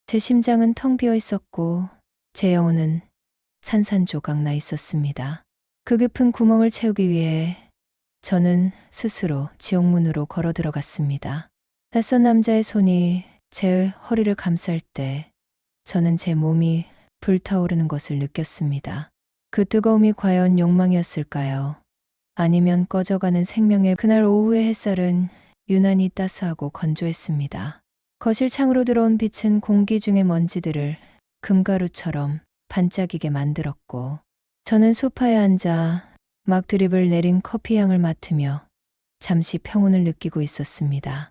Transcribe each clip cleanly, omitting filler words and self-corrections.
제 심장은 텅 비어 있었고 제 영혼은 산산조각 나 있었습니다. 그 깊은 구멍을 채우기 위해 저는 스스로 지옥문으로 걸어 들어갔습니다. 낯선 남자의 손이 제 허리를 감쌀 때 저는 제 몸이 불타오르는 것을 느꼈습니다. 그 뜨거움이 과연 욕망이었을까요? 아니면 꺼져가는 생명의 그날 오후의 햇살은 유난히 따스하고 건조했습니다. 거실 창으로 들어온 빛은 공기 중의 먼지들을 금가루처럼 반짝이게 만들었고 저는 소파에 앉아 막 드립을 내린 커피 향을 맡으며 잠시 평온을 느끼고 있었습니다.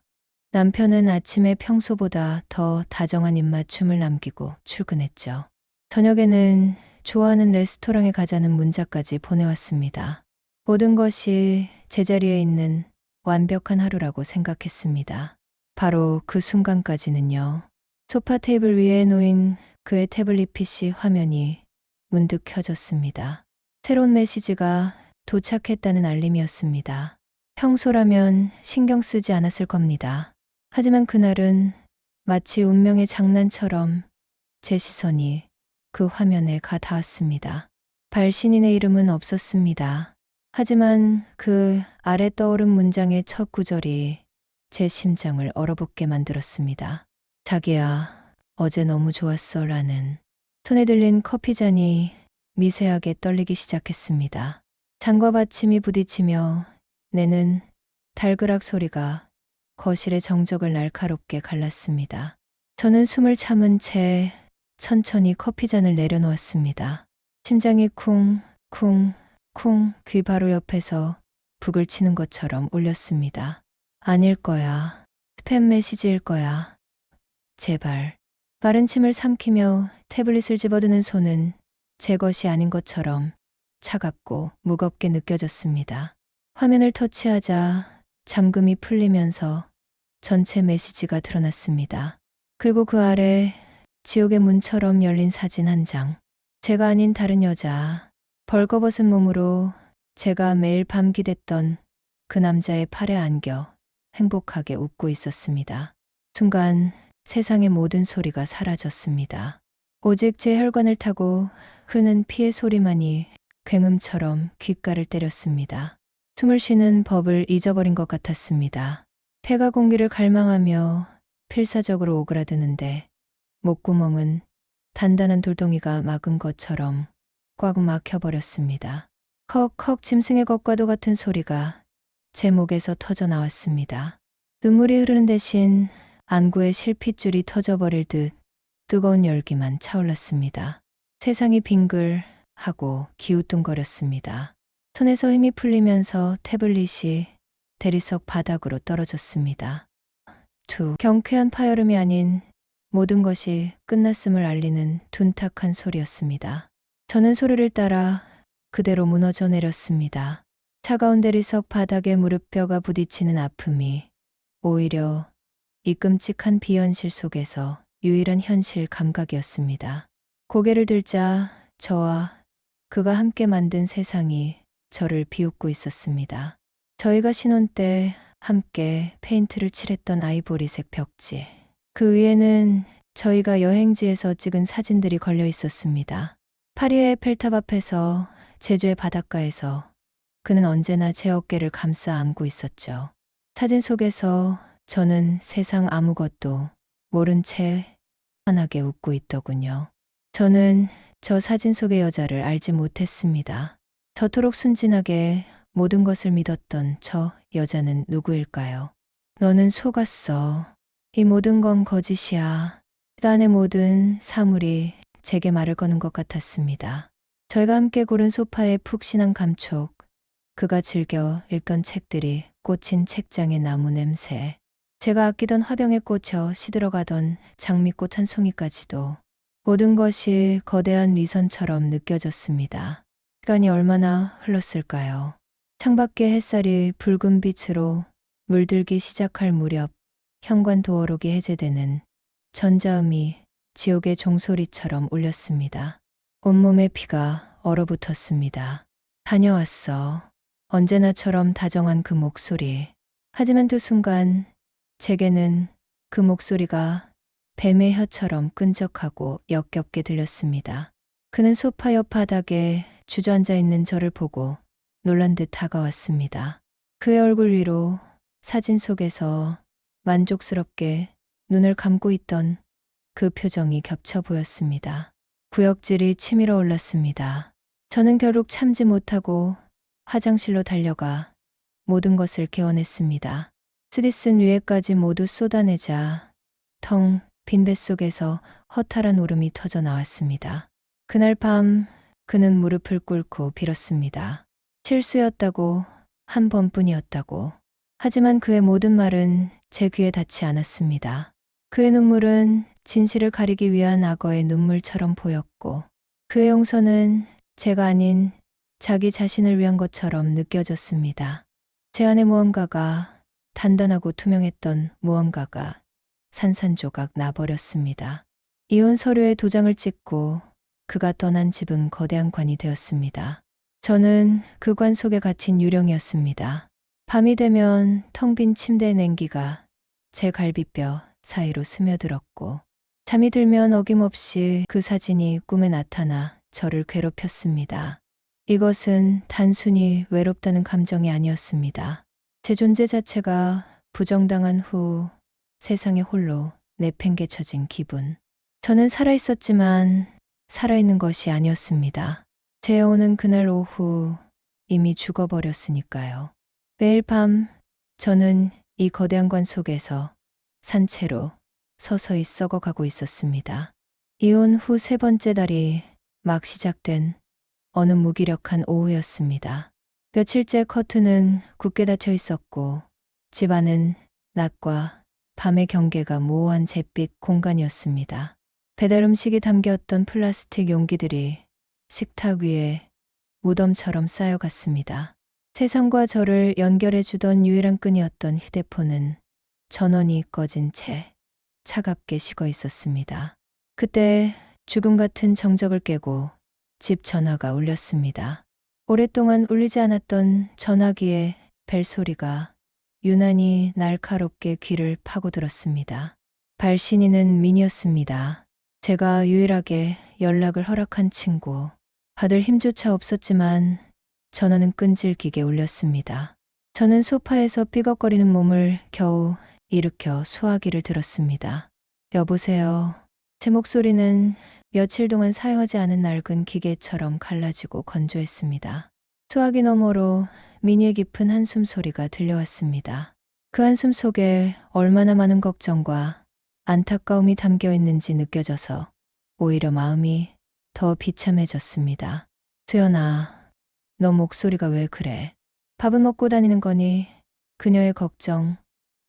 남편은 아침에 평소보다 더 다정한 입맞춤을 남기고 출근했죠. 저녁에는 좋아하는 레스토랑에 가자는 문자까지 보내왔습니다. 모든 것이 제자리에 있는 완벽한 하루라고 생각했습니다. 바로 그 순간까지는요. 소파 테이블 위에 놓인 그의 태블릿 PC 화면이 문득 켜졌습니다. 새로운 메시지가 도착했다는 알림이었습니다. 평소라면 신경 쓰지 않았을 겁니다. 하지만 그날은 마치 운명의 장난처럼 제 시선이 그 화면에 가 닿았습니다. 발신인의 이름은 없었습니다. 하지만 그 아래 떠오른 문장의 첫 구절이 제 심장을 얼어붙게 만들었습니다. 자기야, 어제 너무 좋았어 라는. 손에 들린 커피잔이 미세하게 떨리기 시작했습니다. 잔과 받침이 부딪히며 내는 달그락 소리가 거실의 정적을 날카롭게 갈랐습니다. 저는 숨을 참은 채 천천히 커피잔을 내려놓았습니다. 심장이 쿵, 쿵, 쿵 귀 바로 옆에서 북을 치는 것처럼 울렸습니다. 아닐 거야. 스팸 메시지일 거야. 제발. 마른 침을 삼키며 태블릿을 집어드는 손은 제 것이 아닌 것처럼 차갑고 무겁게 느껴졌습니다. 화면을 터치하자 잠금이 풀리면서 전체 메시지가 드러났습니다. 그리고 그 아래 지옥의 문처럼 열린 사진 한 장. 제가 아닌 다른 여자, 벌거벗은 몸으로 제가 매일 밤 기댔던 그 남자의 팔에 안겨 행복하게 웃고 있었습니다. 순간 세상의 모든 소리가 사라졌습니다. 오직 제 혈관을 타고 흐는 피의 소리만이 굉음처럼 귓가를 때렸습니다. 숨을 쉬는 법을 잊어버린 것 같았습니다. 폐가 공기를 갈망하며 필사적으로 오그라드는데 목구멍은 단단한 돌덩이가 막은 것처럼 꽉 막혀버렸습니다. 컥컥 짐승의 것과도 같은 소리가 제 목에서 터져 나왔습니다. 눈물이 흐르는 대신 안구의 실핏줄이 터져버릴 듯 뜨거운 열기만 차올랐습니다. 세상이 빙글하고 기우뚱거렸습니다. 손에서 힘이 풀리면서 태블릿이 대리석 바닥으로 떨어졌습니다. 경쾌한 파열음이 아닌 모든 것이 끝났음을 알리는 둔탁한 소리였습니다. 저는 소리를 따라 그대로 무너져 내렸습니다. 차가운 대리석 바닥에 무릎뼈가 부딪히는 아픔이 오히려 이 끔찍한 비현실 속에서 유일한 현실 감각이었습니다. 고개를 들자 저와 그가 함께 만든 세상이 저를 비웃고 있었습니다. 저희가 신혼 때 함께 페인트를 칠했던 아이보리색 벽지. 그 위에는 저희가 여행지에서 찍은 사진들이 걸려 있었습니다. 파리의 에펠탑 앞에서 제주의 바닷가에서 그는 언제나 제 어깨를 감싸 안고 있었죠. 사진 속에서 저는 세상 아무것도 모른 채 환하게 웃고 있더군요. 저는 저 사진 속의 여자를 알지 못했습니다. 저토록 순진하게 모든 것을 믿었던 저 여자는 누구일까요? 너는 속았어. 이 모든 건 거짓이야. 그 안의 모든 사물이 제게 말을 거는 것 같았습니다. 저희가 함께 고른 소파의 푹신한 감촉, 그가 즐겨 읽던 책들이 꽂힌 책장의 나무 냄새, 제가 아끼던 화병에 꽂혀 시들어가던 장미꽃 한 송이까지도 모든 것이 거대한 위선처럼 느껴졌습니다. 시간이 얼마나 흘렀을까요? 창밖의 햇살이 붉은 빛으로 물들기 시작할 무렵 현관 도어록이 해제되는 전자음이 지옥의 종소리처럼 울렸습니다. 온몸에 피가 얼어붙었습니다. 다녀왔어. 언제나처럼 다정한 그 목소리. 하지만 그 순간 제게는 그 목소리가 뱀의 혀처럼 끈적하고 역겹게 들렸습니다. 그는 소파 옆 바닥에 주저앉아 있는 저를 보고 놀란 듯 다가왔습니다. 그의 얼굴 위로 사진 속에서 만족스럽게 눈을 감고 있던 그 표정이 겹쳐 보였습니다. 구역질이 치밀어 올랐습니다. 저는 결국 참지 못하고 화장실로 달려가 모든 것을 개원했습니다. 쓰디쓴 위에까지 모두 쏟아내자 텅 빈 뱃속에서 허탈한 울음이 터져 나왔습니다. 그날 밤 그는 무릎을 꿇고 빌었습니다. 실수였다고, 한 번뿐이었다고. 하지만 그의 모든 말은 제 귀에 닿지 않았습니다. 그의 눈물은 진실을 가리기 위한 악어의 눈물처럼 보였고, 그의 용서는 제가 아닌 자기 자신을 위한 것처럼 느껴졌습니다. 제 안에 무언가가, 단단하고 투명했던 무언가가 산산조각 나버렸습니다. 이혼 서류에 도장을 찍고 그가 떠난 집은 거대한 관이 되었습니다. 저는 그 관 속에 갇힌 유령이었습니다. 밤이 되면 텅 빈 침대의 냉기가 제 갈비뼈 사이로 스며들었고, 잠이 들면 어김없이 그 사진이 꿈에 나타나 저를 괴롭혔습니다. 이것은 단순히 외롭다는 감정이 아니었습니다. 제 존재 자체가 부정당한 후 세상에 홀로 내팽개쳐진 기분. 저는 살아있었지만 살아있는 것이 아니었습니다. 제 영혼은 그날 오후 이미 죽어버렸으니까요. 매일 밤 저는 이 거대한 관 속에서 산채로 서서히 썩어가고 있었습니다. 이혼 후 세 번째 달이 막 시작된 어느 무기력한 오후였습니다. 며칠째 커튼은 굳게 닫혀 있었고 집안은 낮과 밤의 경계가 모호한 잿빛 공간이었습니다. 배달 음식이 담겼던 플라스틱 용기들이 식탁 위에 무덤처럼 쌓여갔습니다. 세상과 저를 연결해 주던 유일한 끈이었던 휴대폰은 전원이 꺼진 채 차갑게 식어 있었습니다. 그때 죽음 같은 정적을 깨고 집 전화가 울렸습니다. 오랫동안 울리지 않았던 전화기의 벨소리가 유난히 날카롭게 귀를 파고들었습니다. 발신인은 민이었습니다. 제가 유일하게 연락을 허락한 친구. 받을 힘조차 없었지만 전화는 끈질기게 울렸습니다. 저는 소파에서 삐걱거리는 몸을 겨우 일으켜 수화기를 들었습니다. 여보세요. 제 목소리는 며칠 동안 사용하지 않은 낡은 기계처럼 갈라지고 건조했습니다. 수화기 너머로 미니의 깊은 한숨 소리가 들려왔습니다. 그 한숨 속에 얼마나 많은 걱정과 안타까움이 담겨 있는지 느껴져서 오히려 마음이 더 비참해졌습니다. 수연아, 너 목소리가 왜 그래? 밥은 먹고 다니는 거니? 그녀의 걱정,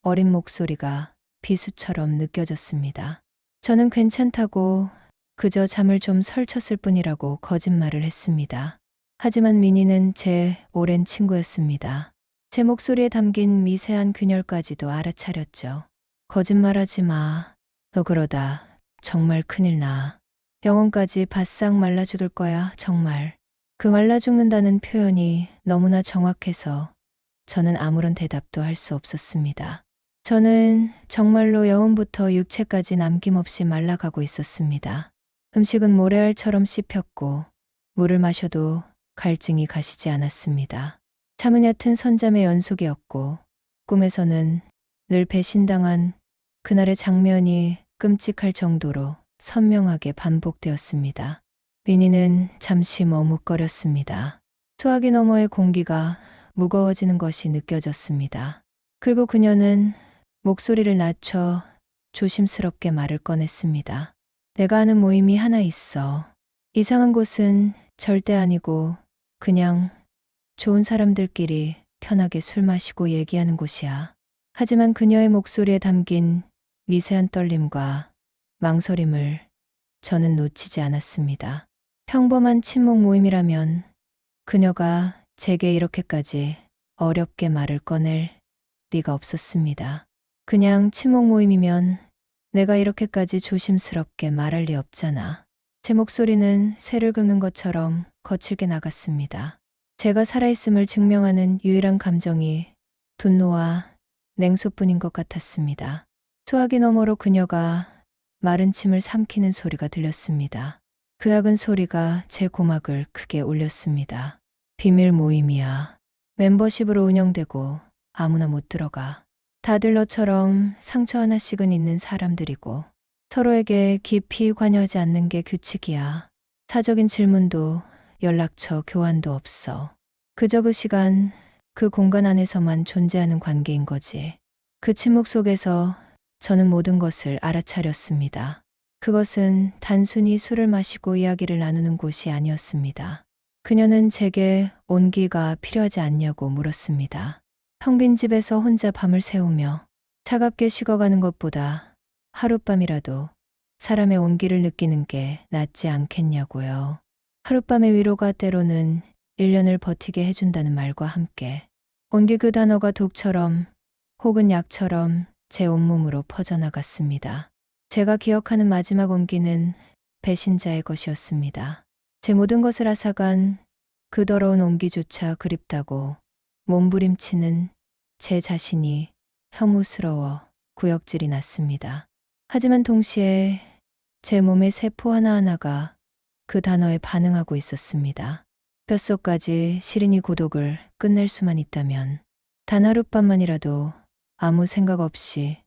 어린 목소리가 비수처럼 느껴졌습니다. 저는 괜찮다고 그저 잠을 좀 설쳤을 뿐이라고 거짓말을 했습니다. 하지만 미니는 제 오랜 친구였습니다. 제 목소리에 담긴 미세한 균열까지도 알아차렸죠. 거짓말하지 마. 너 그러다 정말 큰일 나. 영혼까지 바싹 말라 죽을 거야, 정말. 그 말라 죽는다는 표현이 너무나 정확해서 저는 아무런 대답도 할 수 없었습니다. 저는 정말로 영혼부터 육체까지 남김없이 말라가고 있었습니다. 음식은 모래알처럼 씹혔고 물을 마셔도 갈증이 가시지 않았습니다. 잠은 얕은 선잠의 연속이었고 꿈에서는 늘 배신당한 그날의 장면이 끔찍할 정도로 선명하게 반복되었습니다. 미니는 잠시 머뭇거렸습니다. 수화기 너머의 공기가 무거워지는 것이 느껴졌습니다. 그리고 그녀는 목소리를 낮춰 조심스럽게 말을 꺼냈습니다. 내가 아는 모임이 하나 있어. 이상한 곳은 절대 아니고 그냥 좋은 사람들끼리 편하게 술 마시고 얘기하는 곳이야. 하지만 그녀의 목소리에 담긴 미세한 떨림과 망설임을 저는 놓치지 않았습니다. 평범한 친목 모임이라면 그녀가 제게 이렇게까지 어렵게 말을 꺼낼 리가 없었습니다. 그냥 친목 모임이면 내가 이렇게까지 조심스럽게 말할 리 없잖아. 제 목소리는 새를 긁는 것처럼 거칠게 나갔습니다. 제가 살아있음을 증명하는 유일한 감정이 분노와 냉소뿐인 것 같았습니다. 수화기 너머로 그녀가 마른 침을 삼키는 소리가 들렸습니다. 그 작은 소리가 제 고막을 크게 울렸습니다. 비밀 모임이야. 멤버십으로 운영되고 아무나 못 들어가. 다들 너처럼 상처 하나씩은 있는 사람들이고 서로에게 깊이 관여하지 않는 게 규칙이야. 사적인 질문도 연락처 교환도 없어. 그저 그 시간, 그 공간 안에서만 존재하는 관계인 거지. 그 침묵 속에서 저는 모든 것을 알아차렸습니다. 그것은 단순히 술을 마시고 이야기를 나누는 곳이 아니었습니다. 그녀는 제게 온기가 필요하지 않냐고 물었습니다. 텅 빈 집에서 혼자 밤을 새우며 차갑게 식어가는 것보다 하룻밤이라도 사람의 온기를 느끼는 게 낫지 않겠냐고요. 하룻밤의 위로가 때로는 1년을 버티게 해준다는 말과 함께 온기 그 단어가 독처럼 혹은 약처럼 제 온몸으로 퍼져나갔습니다. 제가 기억하는 마지막 온기는 배신자의 것이었습니다. 제 모든 것을 앗아간 그 더러운 온기조차 그립다고 몸부림치는 제 자신이 혐오스러워 구역질이 났습니다. 하지만 동시에 제 몸의 세포 하나하나가 그 단어에 반응하고 있었습니다. 뼛속까지 시린 이 고독을 끝낼 수만 있다면, 단 하룻밤만이라도 아무 생각 없이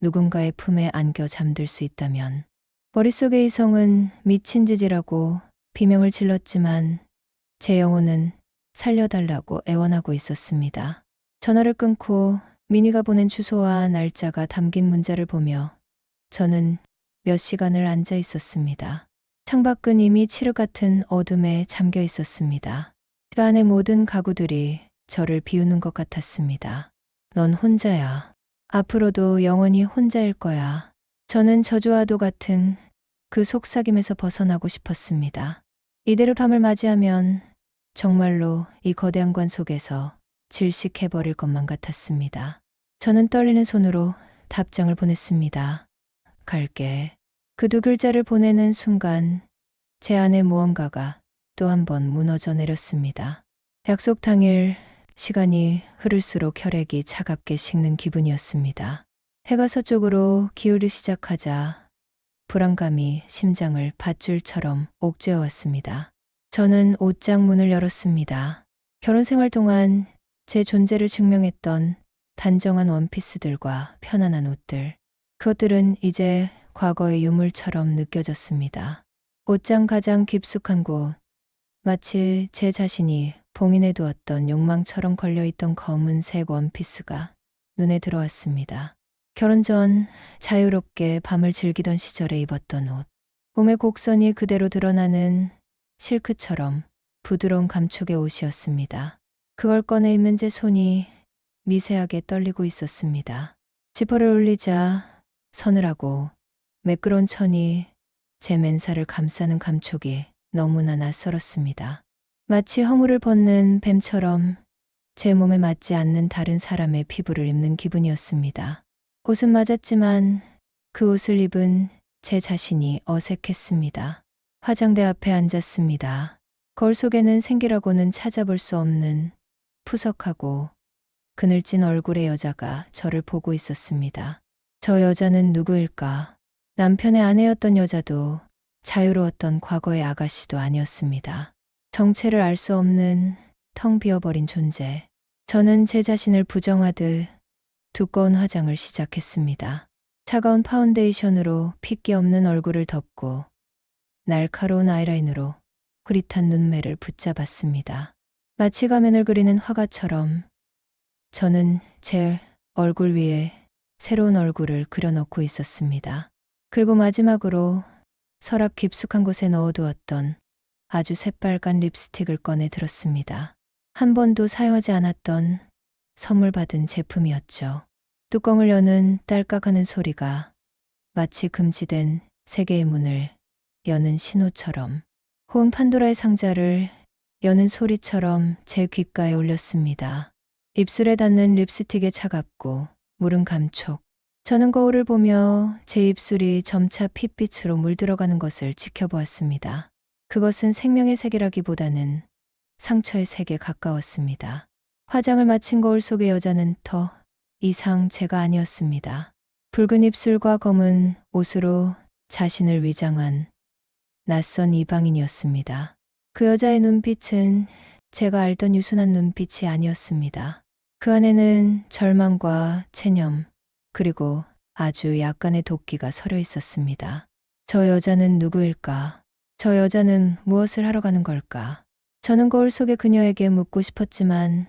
누군가의 품에 안겨 잠들 수 있다면. 머릿속의 이성은 미친 짓이라고 비명을 질렀지만 제 영혼은 살려달라고 애원하고 있었습니다. 전화를 끊고 미니가 보낸 주소와 날짜가 담긴 문자를 보며 저는 몇 시간을 앉아 있었습니다. 창밖은 이미 칠흑 같은 어둠에 잠겨 있었습니다. 집 안의 모든 가구들이 저를 비우는 것 같았습니다. 넌 혼자야. 앞으로도 영원히 혼자일 거야. 저는 저주와도 같은 그 속삭임에서 벗어나고 싶었습니다. 이대로 밤을 맞이하면 정말로 이 거대한 관 속에서 질식해버릴 것만 같았습니다. 저는 떨리는 손으로 답장을 보냈습니다. 갈게. 그 두 글자를 보내는 순간 제 안에 무언가가 또 한 번 무너져 내렸습니다. 약속 당일 시간이 흐를수록 혈액이 차갑게 식는 기분이었습니다. 해가 서쪽으로 기울기 시작하자 불안감이 심장을 밧줄처럼 옥죄어 왔습니다. 저는 옷장 문을 열었습니다. 결혼 생활 동안 제 존재를 증명했던 단정한 원피스들과 편안한 옷들. 그것들은 이제 과거의 유물처럼 느껴졌습니다. 옷장 가장 깊숙한 곳, 마치 제 자신이 봉인해 두었던 욕망처럼 걸려있던 검은색 원피스가 눈에 들어왔습니다. 결혼 전 자유롭게 밤을 즐기던 시절에 입었던 옷. 몸의 곡선이 그대로 드러나는 실크처럼 부드러운 감촉의 옷이었습니다. 그걸 꺼내 입는 제 손이 미세하게 떨리고 있었습니다. 지퍼를 올리자 서늘하고 매끄러운 천이 제 맨살을 감싸는 감촉이 너무나 낯설었습니다. 마치 허물을 벗는 뱀처럼 제 몸에 맞지 않는 다른 사람의 피부를 입는 기분이었습니다. 옷은 맞았지만 그 옷을 입은 제 자신이 어색했습니다. 화장대 앞에 앉았습니다. 거울 속에는 생기라고는 찾아볼 수 없는 푸석하고 그늘진 얼굴의 여자가 저를 보고 있었습니다. 저 여자는 누구일까? 남편의 아내였던 여자도 자유로웠던 과거의 아가씨도 아니었습니다. 정체를 알 수 없는 텅 비어버린 존재. 저는 제 자신을 부정하듯 두꺼운 화장을 시작했습니다. 차가운 파운데이션으로 핏기 없는 얼굴을 덮고 날카로운 아이라인으로 흐릿한 눈매를 붙잡았습니다. 마치 가면을 그리는 화가처럼 저는 제 얼굴 위에 새로운 얼굴을 그려넣고 있었습니다. 그리고 마지막으로 서랍 깊숙한 곳에 넣어두었던 아주 새빨간 립스틱을 꺼내 들었습니다. 한 번도 사용하지 않았던 선물 받은 제품이었죠. 뚜껑을 여는 딸깍하는 소리가 마치 금지된 세계의 문을 여는 신호처럼, 혹은 판도라의 상자를 여는 소리처럼 제 귓가에 울렸습니다. 입술에 닿는 립스틱의 차갑고 무른 감촉. 저는 거울을 보며 제 입술이 점차 핏빛으로 물들어가는 것을 지켜보았습니다. 그것은 생명의 색이라기보다는 상처의 색에 가까웠습니다. 화장을 마친 거울 속의 여자는 더 이상 제가 아니었습니다. 붉은 입술과 검은 옷으로 자신을 위장한 낯선 이방인이었습니다. 그 여자의 눈빛은 제가 알던 유순한 눈빛이 아니었습니다. 그 안에는 절망과 체념, 그리고 아주 약간의 도끼가 서려 있었습니다. 저 여자는 누구일까? 저 여자는 무엇을 하러 가는 걸까? 저는 거울 속의 그녀에게 묻고 싶었지만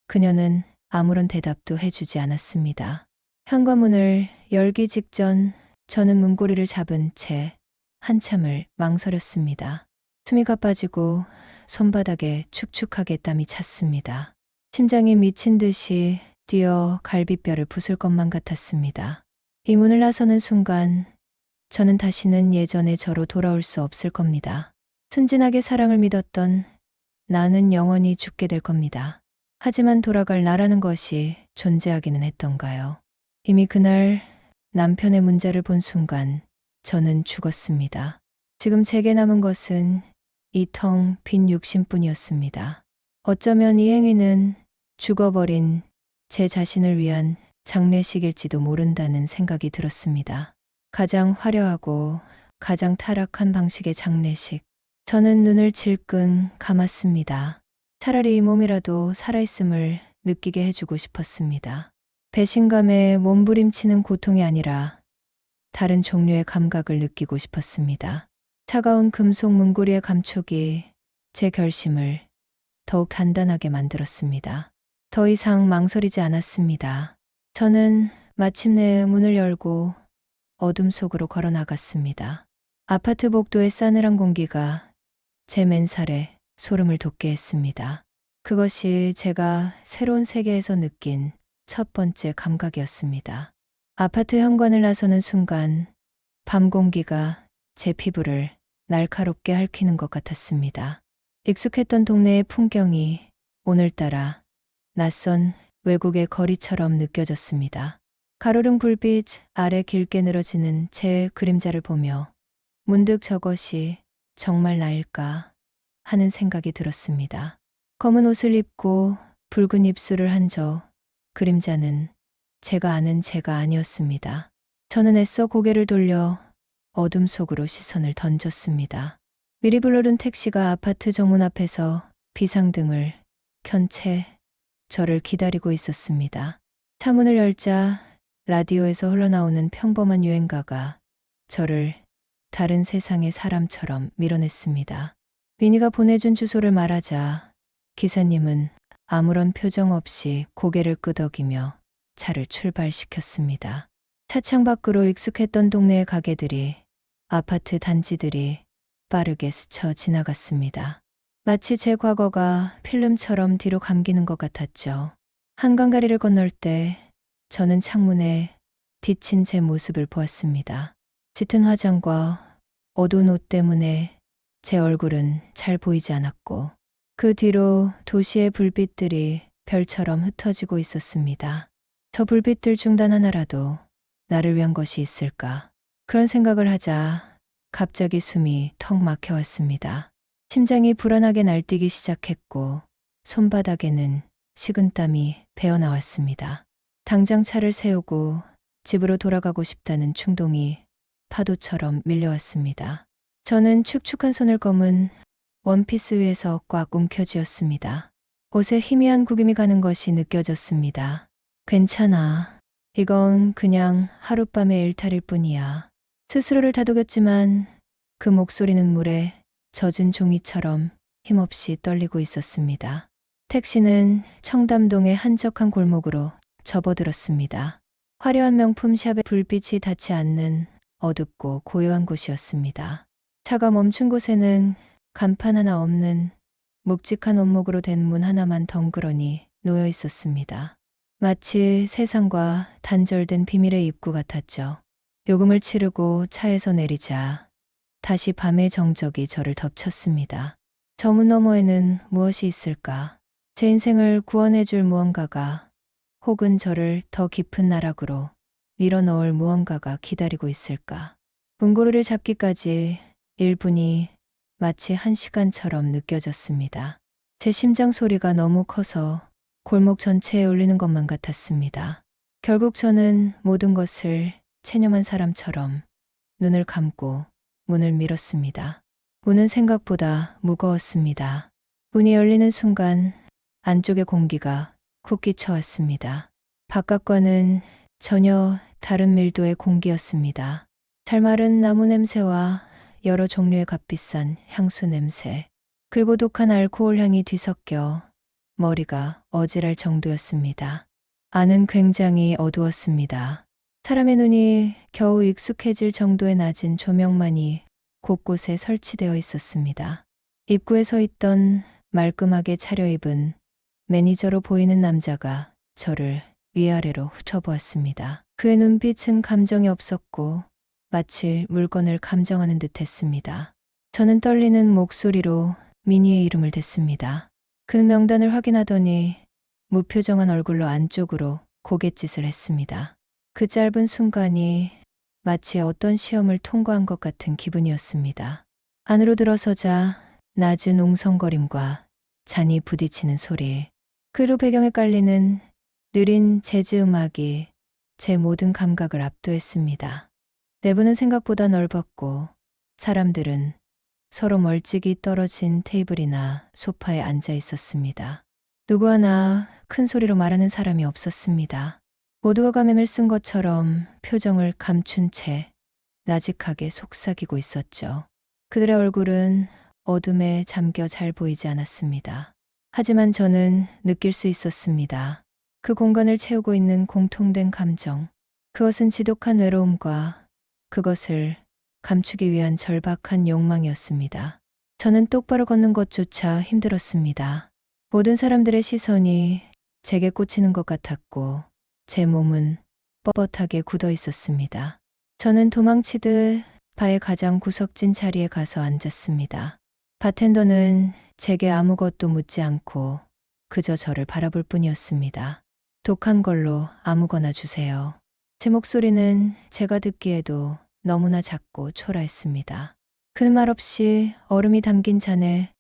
그녀는 아무런 대답도 해주지 않았습니다. 현관문을 열기 직전 저는 문고리를 잡은 채 한참을 망설였습니다. 숨이 가빠지고 손바닥에 축축하게 땀이 찼습니다. 심장이 미친 듯이 뛰어 갈비뼈를 부술 것만 같았습니다. 이 문을 나서는 순간 저는 다시는 예전의 저로 돌아올 수 없을 겁니다. 순진하게 사랑을 믿었던 나는 영원히 죽게 될 겁니다. 하지만 돌아갈 나라는 것이 존재하기는 했던가요? 이미 그날 남편의 문자를 본 순간 저는 죽었습니다. 지금 제게 남은 것은 이 텅 빈 육신뿐이었습니다. 어쩌면 이 행위는 죽어버린 제 자신을 위한 장례식일지도 모른다는 생각이 들었습니다. 가장 화려하고 가장 타락한 방식의 장례식. 저는 눈을 질끈 감았습니다. 차라리 이 몸이라도 살아있음을 느끼게 해주고 싶었습니다. 배신감에 몸부림치는 고통이 아니라 다른 종류의 감각을 느끼고 싶었습니다. 차가운 금속 문고리의 감촉이 제 결심을 더욱 단단하게 만들었습니다. 더 이상 망설이지 않았습니다. 저는 마침내 문을 열고 어둠 속으로 걸어 나갔습니다. 아파트 복도의 싸늘한 공기가 제 맨살에 소름을 돋게 했습니다. 그것이 제가 새로운 세계에서 느낀 첫 번째 감각이었습니다. 아파트 현관을 나서는 순간 밤 공기가 제 피부를 날카롭게 핥히는 것 같았습니다. 익숙했던 동네의 풍경이 오늘따라 낯선 외국의 거리처럼 느껴졌습니다. 가로등 불빛 아래 길게 늘어지는 제 그림자를 보며 문득 저것이 정말 나일까 하는 생각이 들었습니다. 검은 옷을 입고 붉은 입술을 한 저 그림자는 제가 아는 제가 아니었습니다. 저는 애써 고개를 돌려 어둠 속으로 시선을 던졌습니다. 미리 불러둔 택시가 아파트 정문 앞에서 비상등을 켠 채 저를 기다리고 있었습니다. 차문을 열자 라디오에서 흘러나오는 평범한 유행가가 저를 다른 세상의 사람처럼 밀어냈습니다. 미니가 보내준 주소를 말하자 기사님은 아무런 표정 없이 고개를 끄덕이며 차를 출발시켰습니다. 차창 밖으로 익숙했던 동네의 가게들이, 아파트 단지들이 빠르게 스쳐 지나갔습니다. 마치 제 과거가 필름처럼 뒤로 감기는 것 같았죠. 한강다리를 건널 때 저는 창문에 비친 제 모습을 보았습니다. 짙은 화장과 어두운 옷 때문에 제 얼굴은 잘 보이지 않았고 그 뒤로 도시의 불빛들이 별처럼 흩어지고 있었습니다. 저 불빛들 중단 하나라도 나를 위한 것이 있을까? 그런 생각을 하자 갑자기 숨이 턱 막혀왔습니다. 심장이 불안하게 날뛰기 시작했고 손바닥에는 식은땀이 배어나왔습니다. 당장 차를 세우고 집으로 돌아가고 싶다는 충동이 파도처럼 밀려왔습니다. 저는 축축한 손을 검은 원피스 위에서 꽉 움켜쥐었습니다. 옷에 희미한 구김이 가는 것이 느껴졌습니다. 괜찮아. 이건 그냥 하룻밤의 일탈일 뿐이야. 스스로를 다독였지만 그 목소리는 물에 젖은 종이처럼 힘없이 떨리고 있었습니다. 택시는 청담동의 한적한 골목으로 접어들었습니다. 화려한 명품 샵의 불빛이 닿지 않는 어둡고 고요한 곳이었습니다. 차가 멈춘 곳에는 간판 하나 없는 묵직한 원목으로 된 문 하나만 덩그러니 놓여 있었습니다. 마치 세상과 단절된 비밀의 입구 같았죠. 요금을 치르고 차에서 내리자 다시 밤의 정적이 저를 덮쳤습니다. 저 문 너머에는 무엇이 있을까? 제 인생을 구원해줄 무언가가, 혹은 저를 더 깊은 나락으로 밀어넣을 무언가가 기다리고 있을까? 문고리를 잡기까지 1분이 마치 1시간처럼 느껴졌습니다. 제 심장 소리가 너무 커서 골목 전체에 울리는 것만 같았습니다. 결국 저는 모든 것을 체념한 사람처럼 눈을 감고 문을 밀었습니다. 문은 생각보다 무거웠습니다. 문이 열리는 순간 안쪽의 공기가 쿡 끼쳐왔습니다. 바깥과는 전혀 다른 밀도의 공기였습니다. 잘 마른 나무 냄새와 여러 종류의 값비싼 향수 냄새, 그리고 독한 알코올 향이 뒤섞여 머리가 어지랄 정도였습니다. 안은 굉장히 어두웠습니다. 사람의 눈이 겨우 익숙해질 정도의 낮은 조명만이 곳곳에 설치되어 있었습니다. 입구에 서 있던 말끔하게 차려입은 매니저로 보이는 남자가 저를 위아래로 훑어보았습니다. 그의 눈빛은 감정이 없었고 마치 물건을 감정하는 듯 했습니다. 저는 떨리는 목소리로 미니의 이름을 댔습니다. 그는 명단을 확인하더니 무표정한 얼굴로 안쪽으로 고갯짓을 했습니다. 그 짧은 순간이 마치 어떤 시험을 통과한 것 같은 기분이었습니다. 안으로 들어서자 낮은 웅성거림과 잔이 부딪히는 소리, 그리고 배경에 깔리는 느린 재즈 음악이 제 모든 감각을 압도했습니다. 내부는 생각보다 넓었고 사람들은 서로 멀찍이 떨어진 테이블이나 소파에 앉아 있었습니다. 누구 하나 큰 소리로 말하는 사람이 없었습니다. 모두가 가면을 쓴 것처럼 표정을 감춘 채 나직하게 속삭이고 있었죠. 그들의 얼굴은 어둠에 잠겨 잘 보이지 않았습니다. 하지만 저는 느낄 수 있었습니다. 그 공간을 채우고 있는 공통된 감정. 그것은 지독한 외로움과 그것을 감추기 위한 절박한 욕망이었습니다. 저는 똑바로 걷는 것조차 힘들었습니다. 모든 사람들의 시선이 제게 꽂히는 것 같았고 제 몸은 뻣뻣하게 굳어 있었습니다. 저는 도망치듯 바의 가장 구석진 자리에 가서 앉았습니다. 바텐더는 제게 아무것도 묻지 않고 그저 저를 바라볼 뿐이었습니다. 독한 걸로 아무거나 주세요. 제 목소리는 제가 듣기에도 너무나 작고 초라했습니다. 그는 말없이 얼음이 담긴 잔에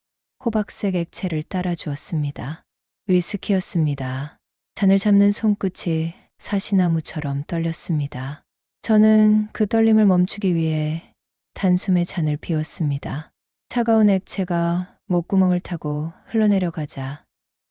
호박색 액체를 따라 주었습니다. 위스키였습니다. 잔을 잡는 손끝이 사시나무처럼 떨렸습니다. 저는 그 떨림을 멈추기 위해 단숨에 잔을 비웠습니다. 차가운 액체가 목구멍을 타고 흘러내려가자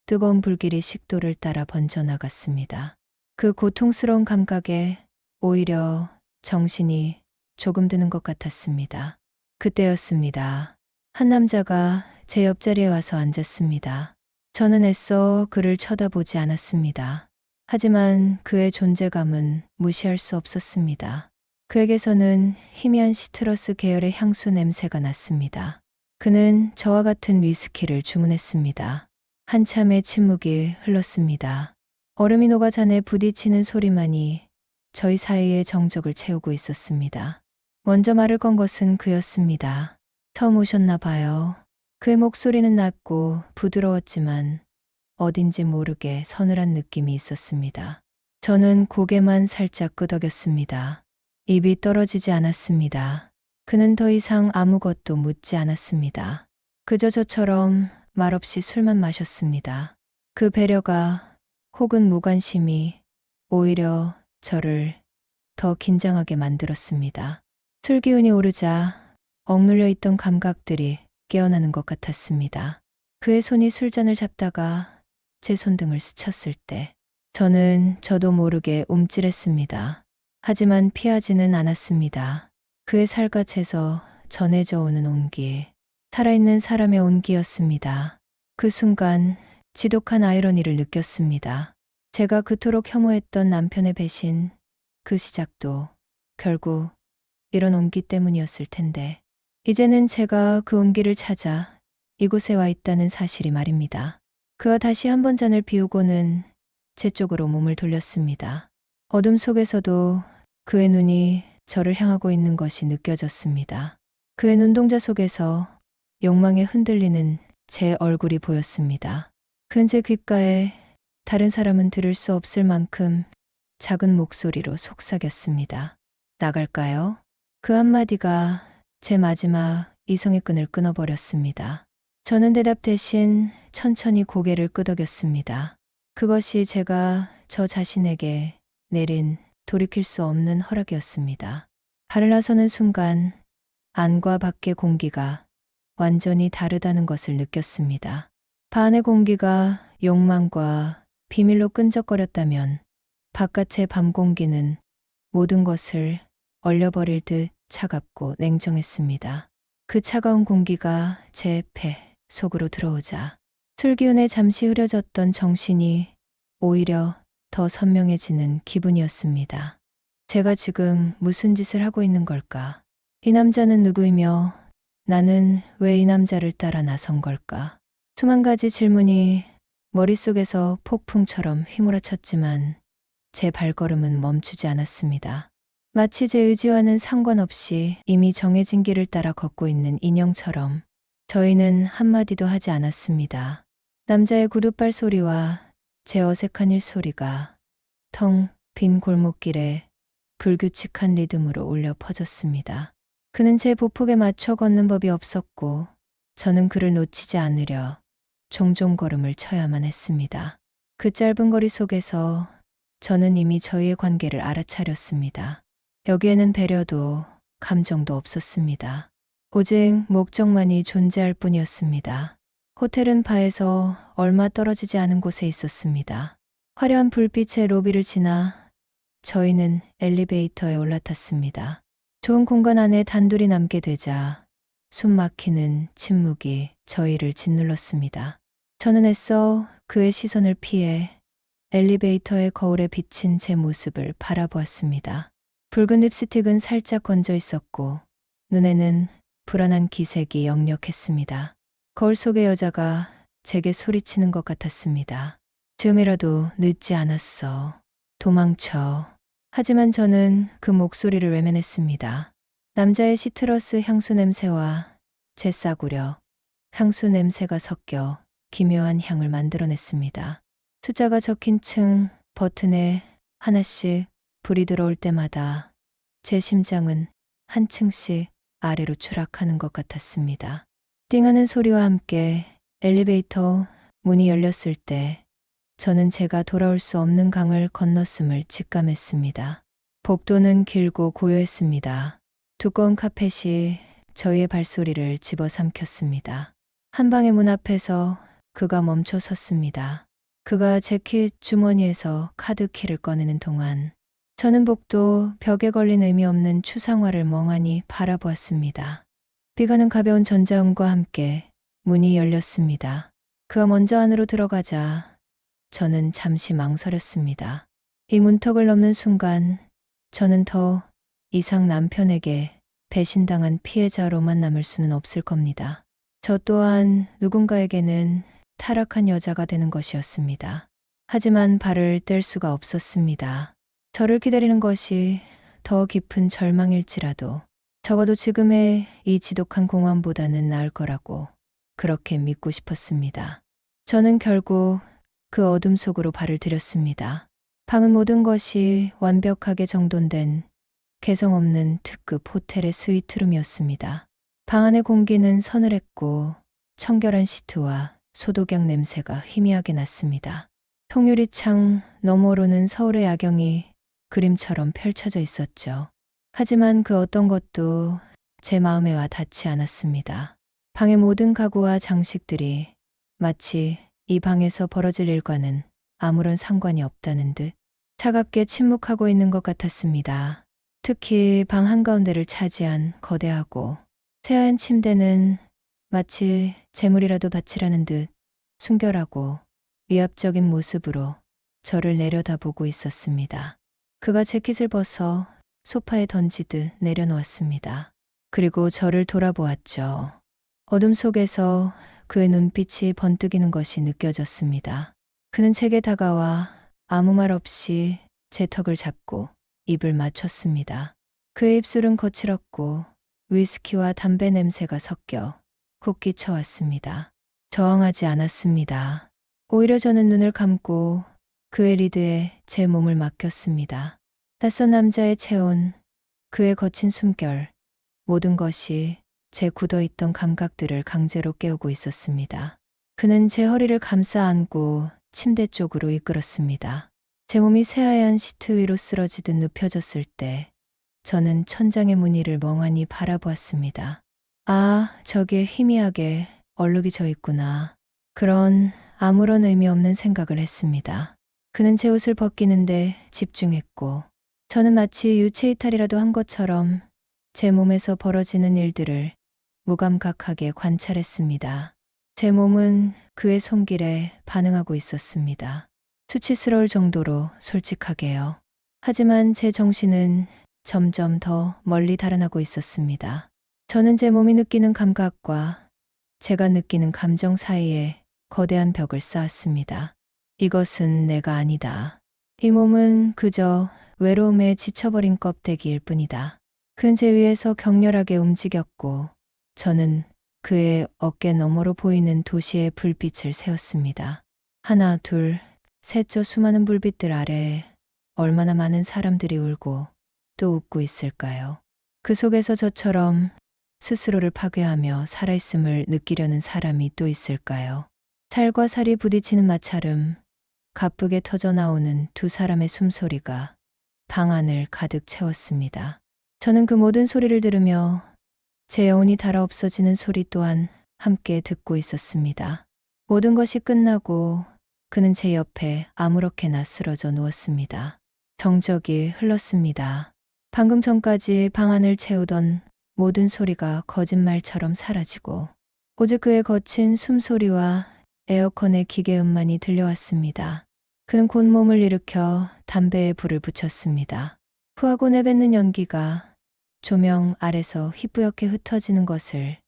뜨거운 불길이 식도를 따라 번져나갔습니다. 그 고통스러운 감각에 오히려 정신이 조금 드는 것 같았습니다. 그때였습니다. 한 남자가 제 옆자리에 와서 앉았습니다. 저는 애써 그를 쳐다보지 않았습니다. 하지만 그의 존재감은 무시할 수 없었습니다. 그에게서는 희미한 시트러스 계열의 향수 냄새가 났습니다. 그는 저와 같은 위스키를 주문했습니다. 한참의 침묵이 흘렀습니다. 얼음이 녹아 잔에 부딪히는 소리만이 저희 사이의 정적을 채우고 있었습니다. 먼저 말을 건 것은 그였습니다. 처음 오셨나 봐요. 그의 목소리는 낮고 부드러웠지만 어딘지 모르게 서늘한 느낌이 있었습니다. 저는 고개만 살짝 끄덕였습니다. 입이 떨어지지 않았습니다. 그는 더 이상 아무것도 묻지 않았습니다. 그저 저처럼 말없이 술만 마셨습니다. 그 배려가 혹은 무관심이 오히려 저를 더 긴장하게 만들었습니다. 술 기운이 오르자 억눌려 있던 감각들이 깨어나는 것 같았습니다. 그의 손이 술잔을 잡다가 제 손등을 스쳤을 때 저도 모르게 움찔했습니다. 하지만 피하지는 않았습니다. 그의 살갗에서 전해져 오는 온기, 살아있는 사람의 온기였습니다. 그 순간 지독한 아이러니를 느꼈습니다. 제가 그토록 혐오했던 남편의 배신, 그 시작도 결국 이런 온기 때문이었을 텐데 이제는 제가 그 온기를 찾아 이곳에 와 있다는 사실이 말입니다. 그가 다시 한 번 잔을 비우고는 제 쪽으로 몸을 돌렸습니다. 어둠 속에서도 그의 눈이 저를 향하고 있는 것이 느껴졌습니다. 그의 눈동자 속에서 욕망에 흔들리는 제 얼굴이 보였습니다. 그는 제 귓가에 다른 사람은 들을 수 없을 만큼 작은 목소리로 속삭였습니다. 나갈까요? 그 한마디가 제 마지막 이성의 끈을 끊어버렸습니다. 저는 대답 대신 천천히 고개를 끄덕였습니다. 그것이 제가 저 자신에게 내린 돌이킬 수 없는 허락이었습니다. 발을 나서는 순간 안과 밖의 공기가 완전히 다르다는 것을 느꼈습니다. 방 안의 공기가 욕망과 비밀로 끈적거렸다면 바깥의 밤 공기는 모든 것을 얼려버릴 듯 차갑고 냉정했습니다. 그 차가운 공기가 제 배 속으로 들어오자 술기운에 잠시 흐려졌던 정신이 오히려 더 선명해지는 기분이었습니다. 제가 지금 무슨 짓을 하고 있는 걸까? 이 남자는 누구이며 나는 왜 이 남자를 따라 나선 걸까? 수만 가지 질문이 머릿속에서 폭풍처럼 휘몰아쳤지만 제 발걸음은 멈추지 않았습니다. 마치 제 의지와는 상관없이 이미 정해진 길을 따라 걷고 있는 인형처럼 저희는 한마디도 하지 않았습니다. 남자의 구둣발 소리와 제 어색한 일소리가 텅 빈 골목길에 불규칙한 리듬으로 울려 퍼졌습니다. 그는 제 보폭에 맞춰 걷는 법이 없었고 저는 그를 놓치지 않으려 종종 걸음을 쳐야만 했습니다. 그 짧은 거리 속에서 저는 이미 저희의 관계를 알아차렸습니다. 여기에는 배려도 감정도 없었습니다. 오직 목적만이 존재할 뿐이었습니다. 호텔은 바에서 얼마 떨어지지 않은 곳에 있었습니다. 화려한 불빛의 로비를 지나 저희는 엘리베이터에 올라탔습니다. 좋은 공간 안에 단둘이 남게 되자 숨 막히는 침묵이 저희를 짓눌렀습니다. 저는 애써 그의 시선을 피해 엘리베이터의 거울에 비친 제 모습을 바라보았습니다. 붉은 립스틱은 살짝 건져 있었고 눈에는 불안한 기색이 역력했습니다. 거울 속의 여자가 제게 소리치는 것 같았습니다. 지금이라도 늦지 않았어. 도망쳐. 하지만 저는 그 목소리를 외면했습니다. 남자의 시트러스 향수 냄새와 제 싸구려 향수 냄새가 섞여 기묘한 향을 만들어냈습니다. 숫자가 적힌 층 버튼에 하나씩 불이 들어올 때마다 제 심장은 한 층씩 아래로 추락하는 것 같았습니다. 띵하는 소리와 함께 엘리베이터 문이 열렸을 때 저는 제가 돌아올 수 없는 강을 건넜음을 직감했습니다. 복도는 길고 고요했습니다. 두꺼운 카펫이 저희의 발소리를 집어삼켰습니다. 한방의 문 앞에서 그가 멈춰 섰습니다. 그가 재킷 주머니에서 카드키를 꺼내는 동안 저는 복도 벽에 걸린 의미 없는 추상화를 멍하니 바라보았습니다. 비가는 가벼운 전자음과 함께 문이 열렸습니다. 그가 먼저 안으로 들어가자 저는 잠시 망설였습니다. 이 문턱을 넘는 순간 저는 더 이상 남편에게 배신당한 피해자로만 남을 수는 없을 겁니다. 저 또한 누군가에게는 타락한 여자가 되는 것이었습니다. 하지만 발을 뗄 수가 없었습니다. 저를 기다리는 것이 더 깊은 절망일지라도 적어도 지금의 이 지독한 공황보다는 나을 거라고 그렇게 믿고 싶었습니다. 저는 결국 그 어둠 속으로 발을 들였습니다. 방은 모든 것이 완벽하게 정돈된 개성 없는 특급 호텔의 스위트룸이었습니다. 방 안의 공기는 서늘했고 청결한 시트와 소독약 냄새가 희미하게 났습니다. 통유리창 너머로는 서울의 야경이 그림처럼 펼쳐져 있었죠. 하지만 그 어떤 것도 제 마음에 와 닿지 않았습니다. 방의 모든 가구와 장식들이 마치 이 방에서 벌어질 일과는 아무런 상관이 없다는 듯 차갑게 침묵하고 있는 것 같았습니다. 특히 방 한가운데를 차지한 거대하고 새하얀 침대는 마치 재물이라도 바치라는 듯 순결하고 위압적인 모습으로 저를 내려다보고 있었습니다. 그가 재킷을 벗어 소파에 던지듯 내려놓았습니다. 그리고 저를 돌아보았죠. 어둠 속에서 그의 눈빛이 번뜩이는 것이 느껴졌습니다. 그는 제게 다가와 아무 말 없이 제 턱을 잡고 입을 맞췄습니다. 그의 입술은 거칠었고 위스키와 담배 냄새가 섞여 곱기 쳐왔습니다. 저항하지 않았습니다. 오히려 저는 눈을 감고 그의 리드에 제 몸을 맡겼습니다. 낯선 남자의 체온, 그의 거친 숨결, 모든 것이 제 굳어있던 감각들을 강제로 깨우고 있었습니다. 그는 제 허리를 감싸 안고 침대 쪽으로 이끌었습니다. 제 몸이 새하얀 시트 위로 쓰러지듯 눕혀졌을 때 저는 천장의 무늬를 멍하니 바라보았습니다. 아, 저기에 희미하게 얼룩이 져 있구나. 그런 아무런 의미 없는 생각을 했습니다. 그는 제 옷을 벗기는데 집중했고, 저는 마치 유체 이탈이라도 한 것처럼 제 몸에서 벌어지는 일들을 무감각하게 관찰했습니다. 제 몸은 그의 손길에 반응하고 있었습니다. 수치스러울 정도로 솔직하게요. 하지만 제 정신은 점점 더 멀리 달아나고 있었습니다. 저는 제 몸이 느끼는 감각과 제가 느끼는 감정 사이에 거대한 벽을 쌓았습니다. 이것은 내가 아니다. 이 몸은 그저 외로움에 지쳐버린 껍데기일 뿐이다. 그는 제 위에서 격렬하게 움직였고, 저는 그의 어깨 너머로 보이는 도시의 불빛을 세웠습니다. 하나, 둘, 셋, 저 수많은 불빛들 아래에 얼마나 많은 사람들이 울고 또 웃고 있을까요? 그 속에서 저처럼 스스로를 파괴하며 살아있음을 느끼려는 사람이 또 있을까요? 살과 살이 부딪히는 마찰음, 가쁘게 터져 나오는 두 사람의 숨소리가 방 안을 가득 채웠습니다. 저는 그 모든 소리를 들으며 제 영혼이 닳아 없어지는 소리 또한 함께 듣고 있었습니다. 모든 것이 끝나고 그는 제 옆에 아무렇게나 쓰러져 누웠습니다. 정적이 흘렀습니다. 방금 전까지 방 안을 채우던 모든 소리가 거짓말처럼 사라지고 오직 그의 거친 숨소리와 에어컨의 기계음만이 들려왔습니다. 그는 곧 몸을 일으켜 담배에 불을 붙였습니다. 후하고 내뱉는 연기가 조명 아래서 휘뿌옇게 흩어지는 것을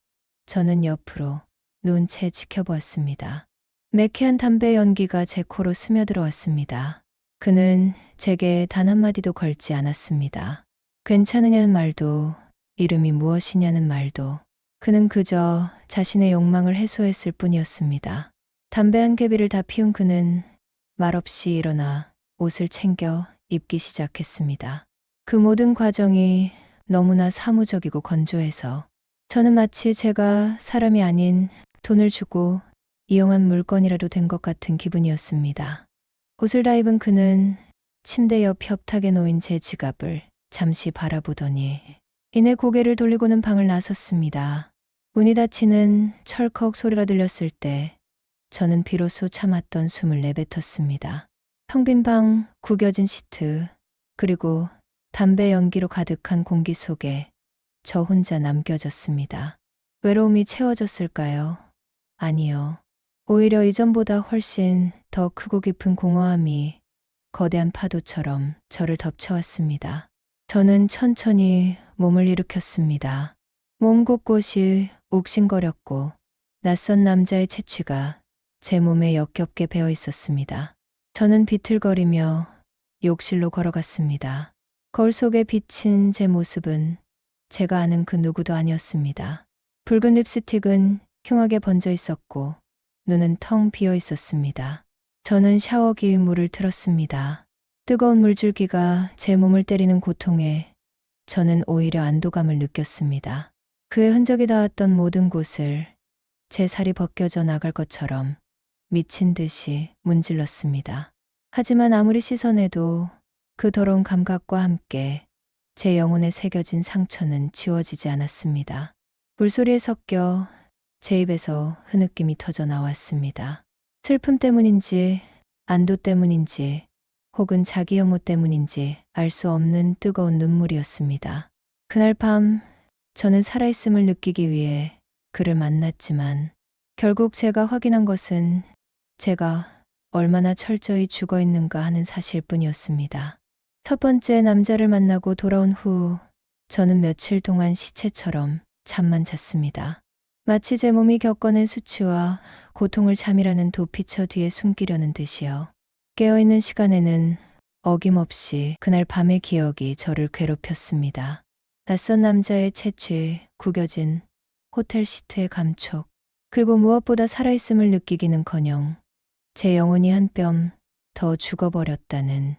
저는 옆으로 누운 채 지켜보았습니다. 매캐한 담배 연기가 제 코로 스며들어왔습니다. 그는 제게 단 한마디도 걸지 않았습니다. 괜찮으냐는 말도, 이름이 무엇이냐는 말도, 그는 그저 자신의 욕망을 해소했을 뿐이었습니다. 담배 한 개비를 다 피운 그는 말없이 일어나 옷을 챙겨 입기 시작했습니다. 그 모든 과정이 너무나 사무적이고 건조해서 저는 마치 제가 사람이 아닌 돈을 주고 이용한 물건이라도 된 것 같은 기분이었습니다. 옷을 다 입은 그는 침대 옆 협탁에 놓인 제 지갑을 잠시 바라보더니 이내 고개를 돌리고는 방을 나섰습니다. 문이 닫히는 철컥 소리가 들렸을 때 저는 비로소 참았던 숨을 내뱉었습니다. 텅 빈 방, 구겨진 시트, 그리고 담배 연기로 가득한 공기 속에 저 혼자 남겨졌습니다. 외로움이 채워졌을까요? 아니요. 오히려 이전보다 훨씬 더 크고 깊은 공허함이 거대한 파도처럼 저를 덮쳐왔습니다. 저는 천천히 몸을 일으켰습니다. 몸 곳곳이 욱신거렸고 낯선 남자의 채취가 제 몸에 역겹게 배어 있었습니다. 저는 비틀거리며 욕실로 걸어갔습니다. 거울 속에 비친 제 모습은 제가 아는 그 누구도 아니었습니다. 붉은 립스틱은 흉하게 번져 있었고 눈은 텅 비어 있었습니다. 저는 샤워기 물을 틀었습니다. 뜨거운 물줄기가 제 몸을 때리는 고통에 저는 오히려 안도감을 느꼈습니다. 그의 흔적이 닿았던 모든 곳을 제 살이 벗겨져 나갈 것처럼 미친 듯이 문질렀습니다. 하지만 아무리 씻어내도 그 더러운 감각과 함께 제 영혼에 새겨진 상처는 지워지지 않았습니다. 물소리에 섞여 제 입에서 흐느낌이 터져 나왔습니다. 슬픔 때문인지 안도 때문인지 혹은 자기 혐오 때문인지 알 수 없는 뜨거운 눈물이었습니다. 그날 밤 저는 살아있음을 느끼기 위해 그를 만났지만 결국 제가 확인한 것은 제가 얼마나 철저히 죽어 있는가 하는 사실뿐이었습니다. 첫 번째 남자를 만나고 돌아온 후 저는 며칠 동안 시체처럼 잠만 잤습니다. 마치 제 몸이 겪어낸 수치와 고통을 잠이라는 도피처 뒤에 숨기려는 듯이요. 깨어있는 시간에는 어김없이 그날 밤의 기억이 저를 괴롭혔습니다. 낯선 남자의 채취, 구겨진 호텔 시트의 감촉, 그리고 무엇보다 살아있음을 느끼기는커녕 제 영혼이 한 뼘 더 죽어버렸다는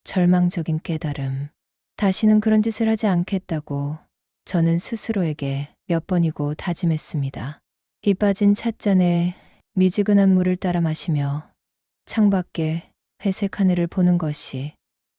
절망적인 깨달음. 다시는 그런 짓을 하지 않겠다고 저는 스스로에게 몇 번이고 다짐했습니다. 이 빠진 찻잔에 미지근한 물을 따라 마시며 창밖에 회색 하늘을 보는 것이